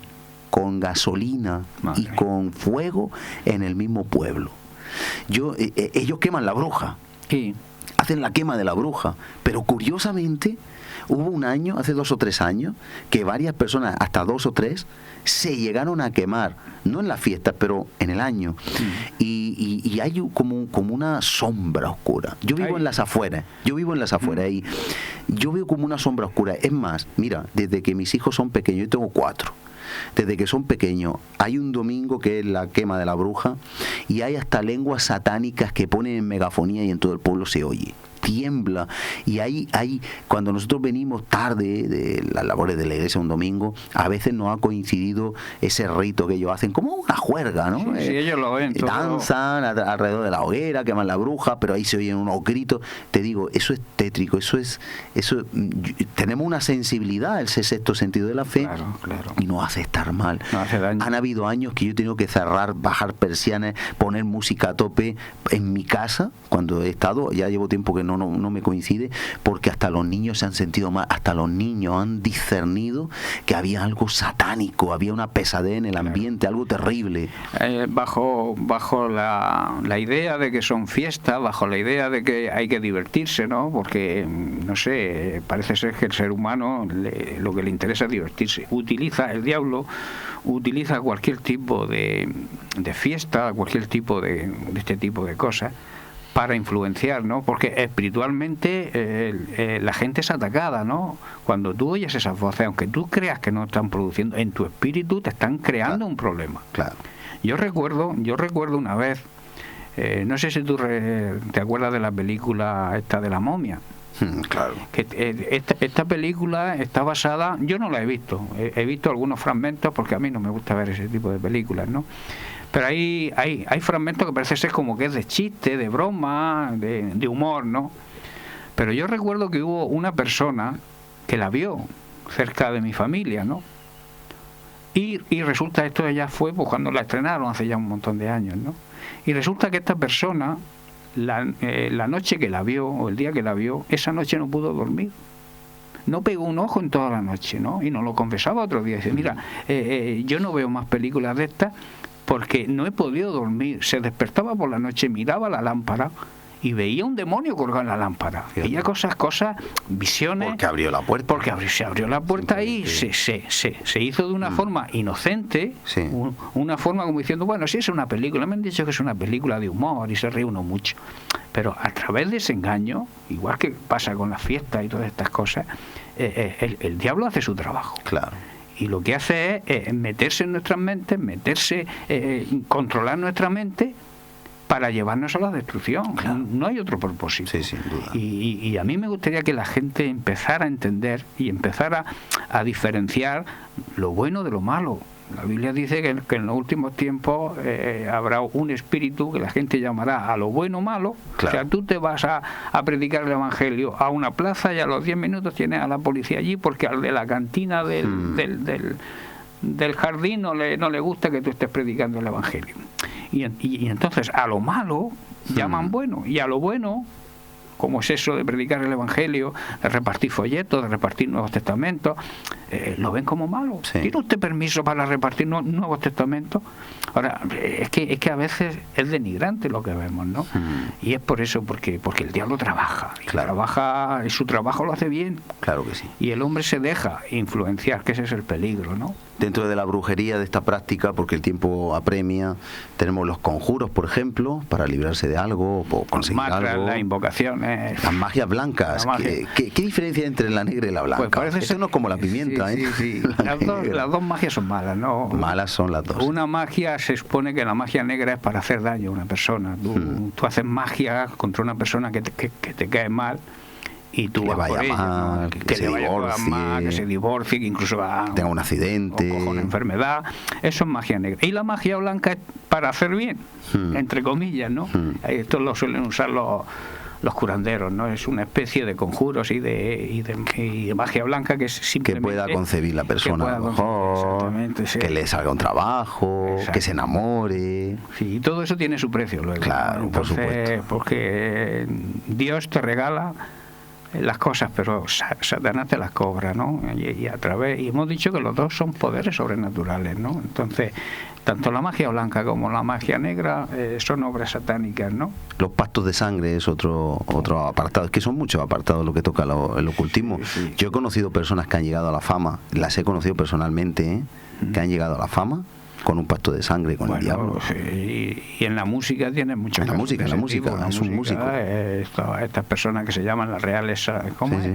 con gasolina y con fuego en el mismo pueblo. Ellos queman la bruja, hacen la quema de la bruja, pero curiosamente hubo un año, hace 2 o 3 años, que varias personas, hasta 2 o 3, se llegaron a quemar, no en las fiestas, pero en el año. Y hay como una sombra oscura. Yo vivo en las afueras, y yo veo como una sombra oscura. Es más, mira, desde que mis hijos son pequeños, yo tengo 4, desde que son pequeños, hay un domingo que es la quema de la bruja, y hay hasta lenguas satánicas que ponen en megafonía y en todo el pueblo se oye. Tiembla, y ahí cuando nosotros venimos tarde de las labores de la iglesia un domingo, a veces nos ha coincidido ese rito que ellos hacen como una juerga, ¿no? Sí, ellos lo ven todo. Danzan alrededor de la hoguera, queman la bruja, pero ahí se oyen unos gritos. Te digo, eso es tétrico, tenemos una sensibilidad, el sexto sentido de la fe, claro. Y nos hace estar mal. No hace daño. Han habido años que yo he tenido que cerrar, bajar persianas, poner música a tope en mi casa cuando he estado, ya llevo tiempo que no me coincide, porque hasta los niños se han sentido mal, hasta los niños han discernido que había algo satánico, había una pesadez en el ambiente, algo terrible. Bajo la idea de que son fiestas, bajo la idea de que hay que divertirse, ¿no? Porque, no sé, parece ser que el ser humano lo que le interesa es divertirse. El diablo utiliza cualquier tipo de fiesta, cualquier tipo de este tipo de cosas para influenciar, ¿no? Porque espiritualmente la gente es atacada, ¿no? Cuando tú oyes esas voces, aunque tú creas que no están produciendo, en tu espíritu te están creando un problema. Claro. Yo recuerdo una vez, no sé si tú te acuerdas de la película esta de la momia. Claro. Que esta película está basada, yo no la he visto, he visto algunos fragmentos porque a mí no me gusta ver ese tipo de películas, ¿no? Pero hay fragmentos que parece ser como que es de chiste, de broma, de humor, ¿no? Pero yo recuerdo que hubo una persona que la vio cerca de mi familia, ¿no? Y resulta, esto ya fue pues, cuando la estrenaron hace ya un montón de años, ¿no? Y resulta que esta persona, la noche que la vio, o el día que la vio, esa noche no pudo dormir. No pegó un ojo en toda la noche, ¿no? Y nos lo confesaba otro día. Dice, mira, yo no veo más películas de estas porque no he podido dormir. Se despertaba por la noche, miraba la lámpara y veía un demonio colgado en la lámpara. Veía cosas, visiones. Porque abrió la puerta. Porque se abrió la puerta y se hizo de una forma inocente, una forma como diciendo, bueno, sí es una película, me han dicho que es una película de humor y se ríe uno mucho. Pero a través de ese engaño, igual que pasa con las fiestas y todas estas cosas, el diablo hace su trabajo. Claro. Y lo que hace es meterse en nuestras mentes, controlar nuestra mente para llevarnos a la destrucción. Claro. No hay otro propósito. Sí, sin duda. Y a mí me gustaría que la gente empezara a entender y empezara a diferenciar lo bueno de lo malo. La Biblia dice que en los últimos tiempos habrá un espíritu que la gente llamará a lo bueno malo. Claro. O sea, tú te vas a predicar el evangelio a una plaza y a los 10 minutos tienes a la policía allí porque al de la cantina del jardín no le gusta que tú estés predicando el evangelio. Y entonces a lo malo llaman bueno, y a lo bueno, como es eso de predicar el evangelio, de repartir folletos, de repartir Nuevos Testamentos, lo ven como malo. Sí. ¿Tiene usted permiso para repartir nuevos testamentos? Ahora, es que a veces es denigrante lo que vemos, ¿no? Y es por eso, porque el diablo trabaja. Trabaja, y su trabajo lo hace bien. Claro que sí. Y el hombre se deja influenciar, que ese es el peligro, ¿no? Dentro de la brujería de esta práctica, porque el tiempo apremia, tenemos los conjuros, por ejemplo, para librarse de algo o conseguir algo. Las invocaciones. Las magias blancas. ¿Qué diferencia hay entre la negra y la blanca? Pues esto no es como la pimienta, sí, ¿eh? Sí. Las dos magias son malas, ¿no? Malas son las dos. Una magia, se supone que la magia negra es para hacer daño a una persona. Tú haces magia contra una persona que te cae mal, y tú que vas vaya por ella, mal, ¿no? que se divorcie, que se divorcie, que incluso tenga un accidente, o coja una enfermedad. Eso es magia negra. Y la magia blanca es para hacer bien, entre comillas, ¿no? Esto lo suelen usar los curanderos, ¿no? Es una especie de conjuros y de magia blanca que es simplemente que pueda concebir la persona, a lo mejor, sí. que le salga un trabajo, que se enamore. Sí, y todo eso tiene su precio luego. Claro, entonces, por supuesto. Porque Dios te regala las cosas, pero Satanás te las cobra, ¿no? Y hemos dicho que los dos son poderes sobrenaturales, ¿no? Entonces, tanto la magia blanca como la magia negra son obras satánicas, ¿no? Los pactos de sangre es otro apartado, es que son muchos apartados lo que toca el ocultismo. Sí. Yo he conocido personas que han llegado a la fama, las he conocido personalmente, que han llegado a la fama con un pacto de sangre con el diablo. Sí, y en la música tiene mucho. En la música, es un músico. Estas personas que se llaman las reales, ¿cómo sí.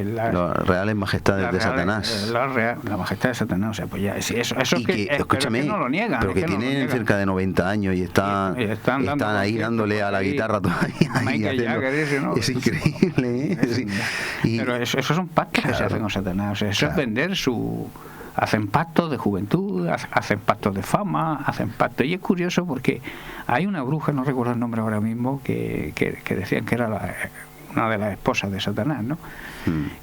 Las reales majestades de Satanás. La majestad de Satanás, o sea, pues ya, sí, eso y que, escúchame, pero que no lo niegan, pero que tienen cerca de 90 años y están ahí dándole a la guitarra todavía. Es increíble, ¿eh? Pero esos son pactos que se hacen con Satanás, o sea, eso es vender hacen pactos de juventud, hacen pactos de fama, hacen pactos. Y es curioso porque hay una bruja, no recuerdo el nombre ahora mismo, que decían que era una de las esposas de Satanás, ¿no?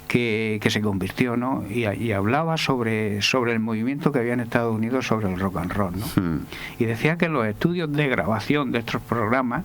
Que se convirtió, ¿no? Y hablaba sobre el movimiento que había en Estados Unidos sobre el rock and roll, ¿no? Y decía que los estudios de grabación de estos programas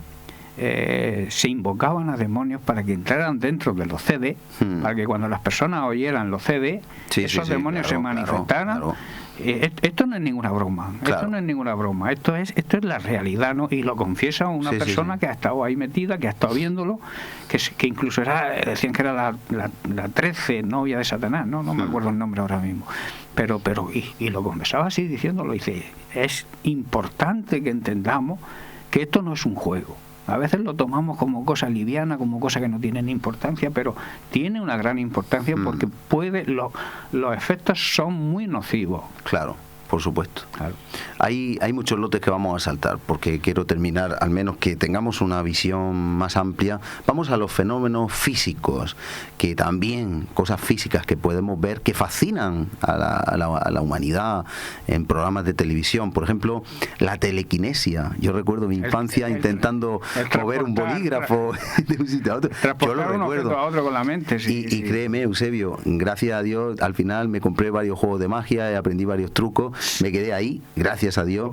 se invocaban a demonios para que entraran dentro de los CD, para que cuando las personas oyeran los CD, esos demonios se manifestaran. Claro. Esto no es ninguna broma, esto no es ninguna broma, esto es la realidad, ¿no? Y lo confiesa una persona que ha estado ahí metida, que ha estado viéndolo, que incluso decían que era la 13 novia de Satanás, no me acuerdo el nombre ahora mismo, pero y lo confesaba así diciéndolo, dice, es importante que entendamos que esto no es un juego. A veces lo tomamos como cosa liviana, como cosa que no tiene importancia, pero tiene una gran importancia porque los efectos son muy nocivos. Claro, por supuesto. Claro. Hay muchos lotes que vamos a saltar, porque quiero terminar, al menos que tengamos una visión más amplia. Vamos a los fenómenos físicos, que también, cosas físicas que podemos ver, que fascinan a la humanidad en programas de televisión. Por ejemplo, la telequinesia. Yo recuerdo mi infancia intentando mover un bolígrafo de un sitio a otro. Yo lo recuerdo. A otro con la mente, y créeme, Eusebio, gracias a Dios, al final me compré varios juegos de magia, aprendí varios trucos, me quedé ahí, gracias a Dios,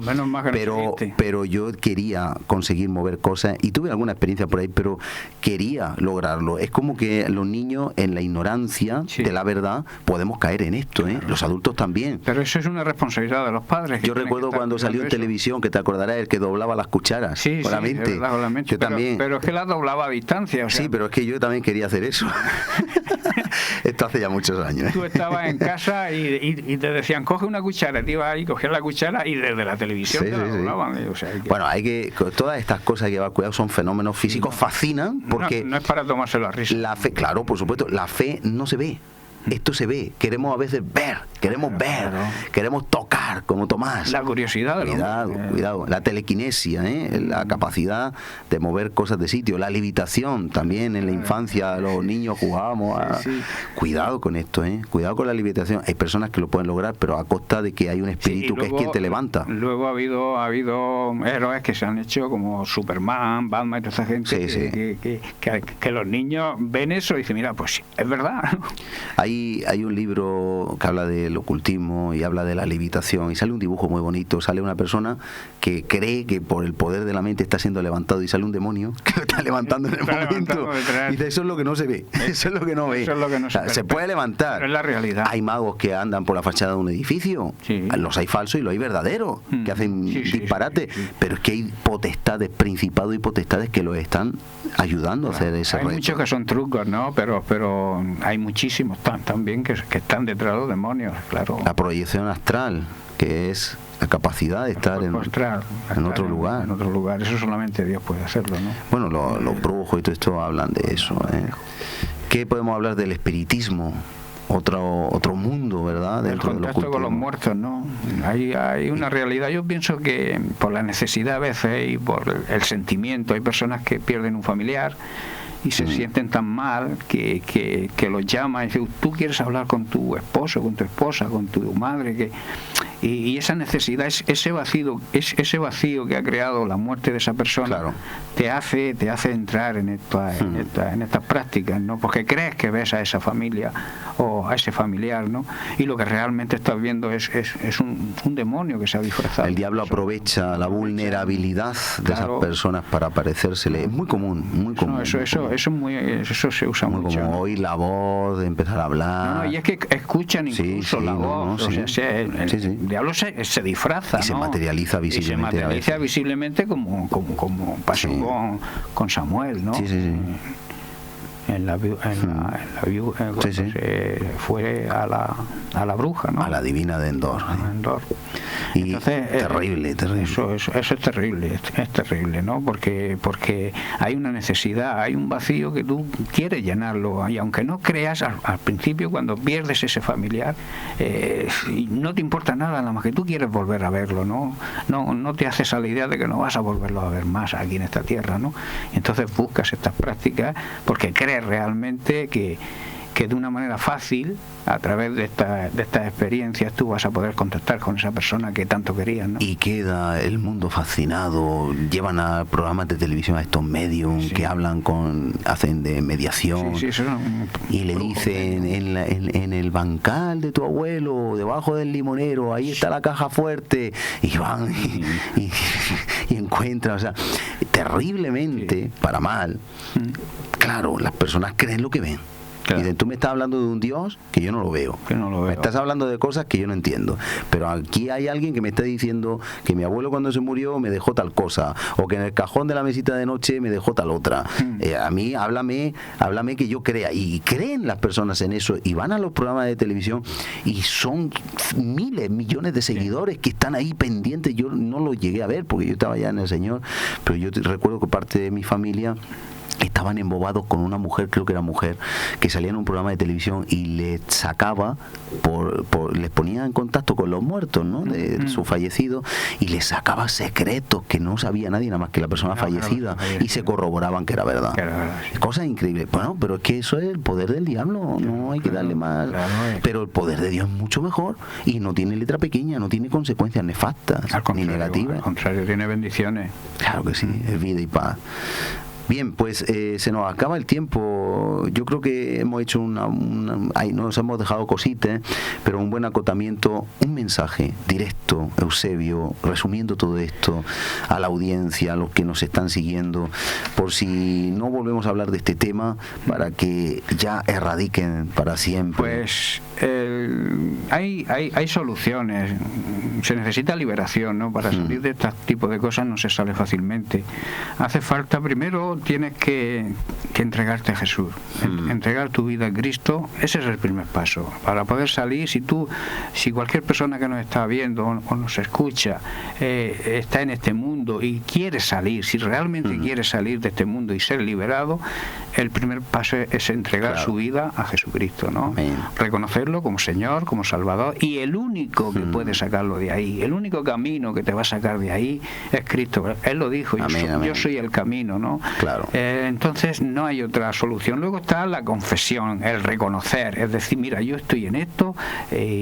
pero yo quería conseguir mover cosas y tuve alguna experiencia por ahí, pero quería lograrlo. Es como que los niños, en la ignorancia de la verdad, podemos caer en esto, ¿eh? Los adultos también. Pero eso es una responsabilidad de los padres. Yo recuerdo cuando salió en televisión, que te acordarás, el que doblaba las cucharas con la mente. Yo también. Pero es que las doblaba a distancia. O sea, sí, pero es que yo también quería hacer eso. Esto hace ya muchos años. Tú estabas en casa y te decían, coge una cuchara, te ibas ahí, cogías la cuchara y desde la televisión te la doblaban. O sea, bueno, todas estas cosas que llevar cuidado son fenómenos físicos, fascinan porque no es para tomárselo a risa. La fe, claro, por supuesto, la fe no se ve. Esto se ve, queremos a veces ver, queremos tocar, como Tomás. La curiosidad. Cuidado, la telequinesia, la capacidad de mover cosas de sitio, la levitación también en la infancia, los niños jugábamos Cuidado con esto, cuidado con la levitación. Hay personas que lo pueden lograr, pero a costa de que hay un espíritu que es quien te levanta. Luego ha habido héroes que se han hecho como Superman, Batman y toda esa gente que los niños ven eso y dicen, mira, pues es verdad. Hay un libro que habla de del ocultismo y habla de la levitación y sale un dibujo muy bonito, sale una persona que cree que por el poder de la mente está siendo levantado y sale un demonio que lo está levantando en el momento. Y dice, eso es lo que no se ve, eso es lo que no ve. Eso es lo que no se ve. Se puede levantar. Pero es la realidad. Hay magos que andan por la fachada de un edificio, los hay falsos y los hay verdaderos, que hacen disparate, pero es que hay potestades, principados y potestades que los están ayudando a hacer ese reto. Hay muchos que son trucos, ¿no? Pero hay muchísimos también que están detrás de los demonios, claro. La proyección astral, que es la capacidad de estar en otro lugar. En otro lugar, eso solamente Dios puede hacerlo, ¿no? Bueno, los brujos y todo esto hablan de eso. ¿Qué podemos hablar del espiritismo? Otro mundo, ¿verdad? El contacto con los muertos, ¿no? Hay una realidad. Yo pienso que por la necesidad a veces y por el sentimiento, hay personas que pierden un familiar y se sienten tan mal que los llaman y dicen, tú quieres hablar con tu esposo, con tu esposa, con tu madre, y esa necesidad, ese vacío que ha creado la muerte de esa persona, te hace entrar en estas prácticas, ¿no? Porque crees que ves a esa familia o a ese familiar, ¿no? Y lo que realmente estás viendo es un demonio que se ha disfrazado. El diablo aprovecha la vulnerabilidad de esas personas para aparecérsele. Es muy común, muy común. Eso se usa muy mucho. Como oír la voz, de empezar a hablar. No, y es que escuchan incluso la voz. O sea, el diablo se disfraza, y se materializa visiblemente. Y se materializa visiblemente como pasó con Samuel, ¿no? Cuando se fue a la bruja, ¿no? A la divina de Endor. Y entonces, terrible. Eso es terrible, ¿no? Porque hay una necesidad, hay un vacío que tú quieres llenarlo, y aunque no creas al principio, cuando pierdes ese familiar, no te importa nada, nada más que tú quieres volver a verlo, ¿no? No te haces a la idea de que no vas a volverlo a ver más aquí en esta tierra, ¿no? Entonces buscas estas prácticas porque crees realmente que de una manera fácil, a través de estas experiencias, tú vas a poder contactar con esa persona que tanto querías, ¿no? Y queda el mundo fascinado. Llevan a programas de televisión a estos medios que hacen de mediación, y le dicen en el bancal de tu abuelo, debajo del limonero, ahí está la caja fuerte, y van y encuentran, o sea, terriblemente para mal. Claro, las personas creen lo que ven. Claro. Dicen, tú me estás hablando de un Dios que yo no lo veo. Me estás hablando de cosas que yo no entiendo. Pero aquí hay alguien que me está diciendo que mi abuelo cuando se murió me dejó tal cosa, o que en el cajón de la mesita de noche me dejó tal otra. A mí, háblame que yo crea. Y creen las personas en eso, y van a los programas de televisión y son miles, millones de seguidores que están ahí pendientes. Yo no lo llegué a ver porque yo estaba ya en el Señor, pero yo recuerdo que parte de mi familia estaban embobados con una mujer, creo que era mujer, que salía en un programa de televisión y les sacaba, les ponía en contacto con los muertos, ¿no? De su fallecido, y les sacaba secretos que no sabía nadie, nada más que la persona fallecida, y se corroboraban que era verdad. Cosas increíbles. Bueno, pero es que eso es el poder del diablo, no hay que darle más. Pero el poder de Dios es mucho mejor, y no tiene letra pequeña, no tiene consecuencias nefastas ni negativas. Al contrario, tiene bendiciones. Claro que sí, es vida y paz. Bien, pues se nos acaba el tiempo. Yo creo que hemos hecho nos hemos dejado cositas, pero un buen acotamiento, un mensaje directo, Eusebio, resumiendo todo esto a la audiencia, a los que nos están siguiendo, por si no volvemos a hablar de este tema, para que ya erradiquen para siempre. Pues hay soluciones. Se necesita liberación, ¿no? Para salir de este tipo de cosas no se sale fácilmente. Hace falta primero, tienes que entregarte a Jesús, entregar tu vida a Cristo. Ese es el primer paso para poder salir. Si cualquier persona que nos está viendo o nos escucha está en este mundo y quiere salir, si realmente quiere salir de este mundo y ser liberado, el primer paso es entregar su vida a Jesucristo, ¿no? Amén. Reconocerlo como Señor, como Salvador, y el único que puede sacarlo de ahí, el único camino que te va a sacar de ahí es Cristo. Él lo dijo, yo soy el camino, ¿no? Claro. Entonces no hay otra solución. Luego está la confesión, el reconocer, es decir, mira, yo estoy en esto,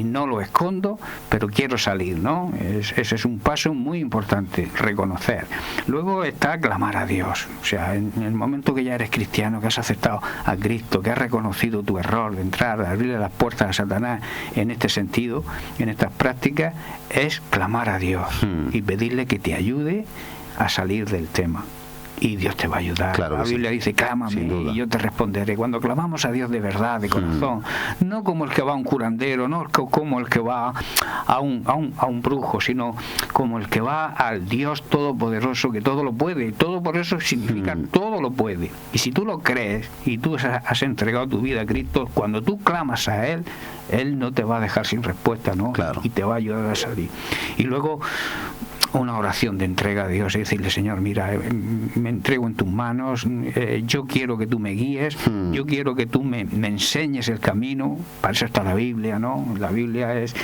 no lo escondo, pero quiero salir, ¿no? Ese es un paso muy importante, reconocer. Luego está clamar a Dios. O sea, en el momento que ya eres cristiano, que has aceptado a Cristo, que has reconocido tu error de entrar, de abrirle las puertas a Satanás en este sentido, en estas prácticas, es clamar a Dios y pedirle que te ayude a salir del tema. Y Dios te va a ayudar. Claro, la Biblia dice, clámame y yo te responderé. Cuando clamamos a Dios de verdad, de corazón, no como el que va a un curandero, no como el que va a un brujo, sino como el que va al Dios todopoderoso, que todo lo puede. Todo por eso significa todo lo puede. Y si tú lo crees y tú has entregado tu vida a Cristo, cuando tú clamas a Él, Él no te va a dejar sin respuesta, ¿no? Claro. Y te va a ayudar a salir. Y luego una oración de entrega a Dios y decirle, Señor, mira, me entrego en tus manos, yo quiero que tú me guíes, yo quiero que tú me enseñes el camino. Para eso está la Biblia, ¿no? La Biblia es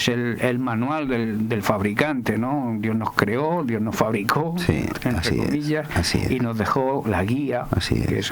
el manual del fabricante, ¿no? Dios nos creó, Dios nos fabricó, entre comillas, y nos dejó la guía,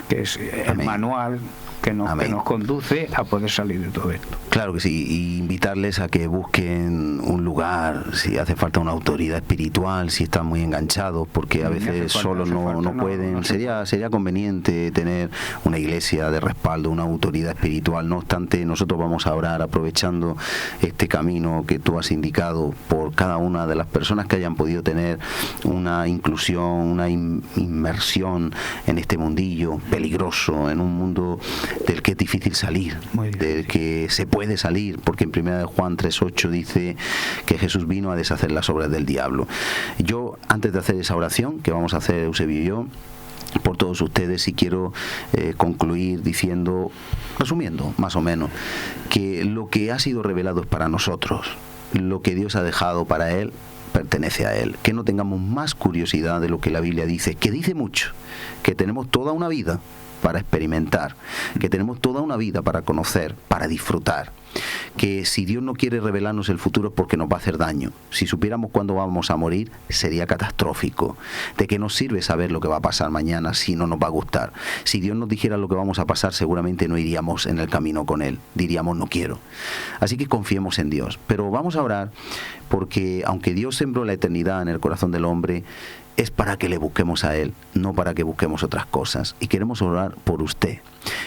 que es el manual que nos conduce a poder salir de todo esto. Claro que sí, y invitarles a que busquen un lugar, si hace falta una autoridad espiritual, si están muy enganchados, porque a veces solos no pueden. Sería conveniente tener una iglesia de respaldo, una autoridad espiritual. No obstante, nosotros vamos a orar aprovechando este camino que tú has indicado por cada una de las personas que hayan podido tener una inclusión, una inmersión en este mundillo peligroso, en un mundo del que es difícil salir, del que se puede salir, porque en 1 Juan 3:8 dice que Jesús vino a deshacer las obras del diablo. Yo, antes de hacer esa oración que vamos a hacer Eusebio y yo por todos ustedes, sí quiero concluir diciendo, resumiendo más o menos, que lo que ha sido revelado es para nosotros, lo que Dios ha dejado para Él pertenece a Él, que no tengamos más curiosidad de lo que la Biblia dice, que dice mucho, que tenemos toda una vida para experimentar, que tenemos toda una vida para conocer, para disfrutar, que si Dios no quiere revelarnos el futuro es porque nos va a hacer daño. Si supiéramos cuándo vamos a morir, sería catastrófico. ¿De qué nos sirve saber lo que va a pasar mañana si no nos va a gustar? Si Dios nos dijera lo que vamos a pasar, seguramente no iríamos en el camino con Él, diríamos no quiero. Así que confiemos en Dios, pero vamos a orar, porque aunque Dios sembró la eternidad en el corazón del hombre, es para que le busquemos a Él, no para que busquemos otras cosas. Y queremos orar por usted,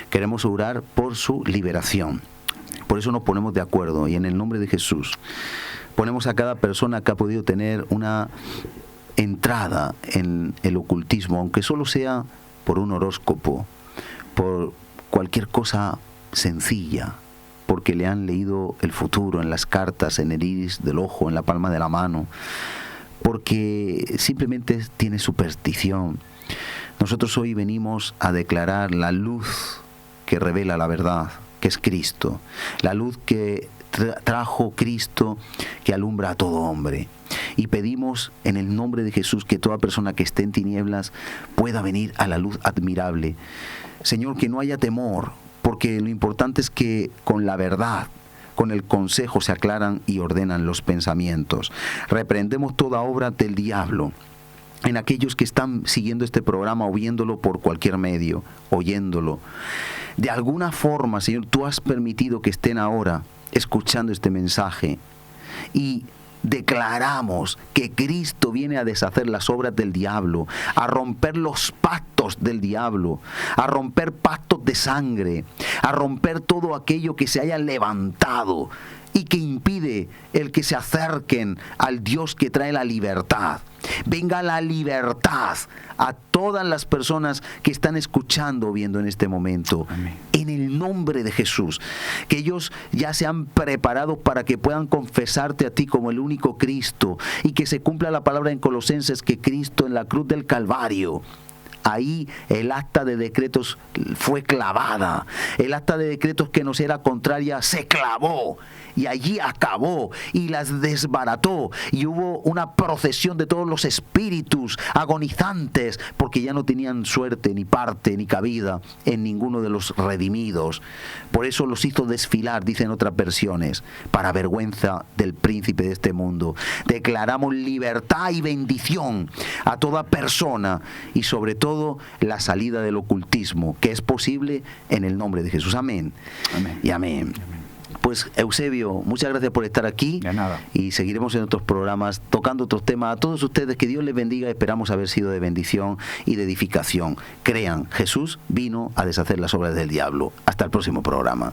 queremos orar por su liberación. Por eso nos ponemos de acuerdo y en el nombre de Jesús ponemos a cada persona que ha podido tener una entrada en el ocultismo, aunque solo sea por un horóscopo, por cualquier cosa sencilla, porque le han leído el futuro en las cartas, en el iris del ojo, en la palma de la mano, porque simplemente tiene superstición. Nosotros hoy venimos a declarar la luz que revela la verdad, que es Cristo, la luz que trajo Cristo, que alumbra a todo hombre. Y pedimos en el nombre de Jesús que toda persona que esté en tinieblas pueda venir a la luz admirable. Señor, que no haya temor, porque lo importante es que con la verdad, con el consejo se aclaran y ordenan los pensamientos. Reprendemos toda obra del diablo en aquellos que están siguiendo este programa o viéndolo por cualquier medio, oyéndolo. De alguna forma, Señor, tú has permitido que estén ahora escuchando este mensaje y declaramos que Cristo viene a deshacer las obras del diablo, a romper los pactos del diablo, a romper pactos de sangre, a romper todo aquello que se haya levantado y que impide el que se acerquen al Dios que trae la libertad. Venga la libertad a todas las personas que están escuchando o viendo en este momento. Amén. En el nombre de Jesús, que ellos ya se han preparado para que puedan confesarte a ti como el único Cristo y que se cumpla la palabra en Colosenses que Cristo en la cruz del Calvario, ahí el acta de decretos fue clavada, el acta de decretos que nos era contraria se clavó y allí acabó y las desbarató y hubo una procesión de todos los espíritus agonizantes porque ya no tenían suerte ni parte ni cabida en ninguno de los redimidos. Por eso los hizo desfilar, dicen otras versiones, para vergüenza del príncipe de este mundo. Declaramos libertad y bendición a toda persona y sobre todo todo la salida del ocultismo, que es posible en el nombre de Jesús. Amén. Amén. Y amén. Pues Eusebio, muchas gracias por estar aquí. De nada. Y seguiremos en otros programas tocando otros temas. A todos ustedes, que Dios les bendiga. Esperamos haber sido de bendición y de edificación. Crean, Jesús vino a deshacer las obras del diablo. Hasta el próximo programa.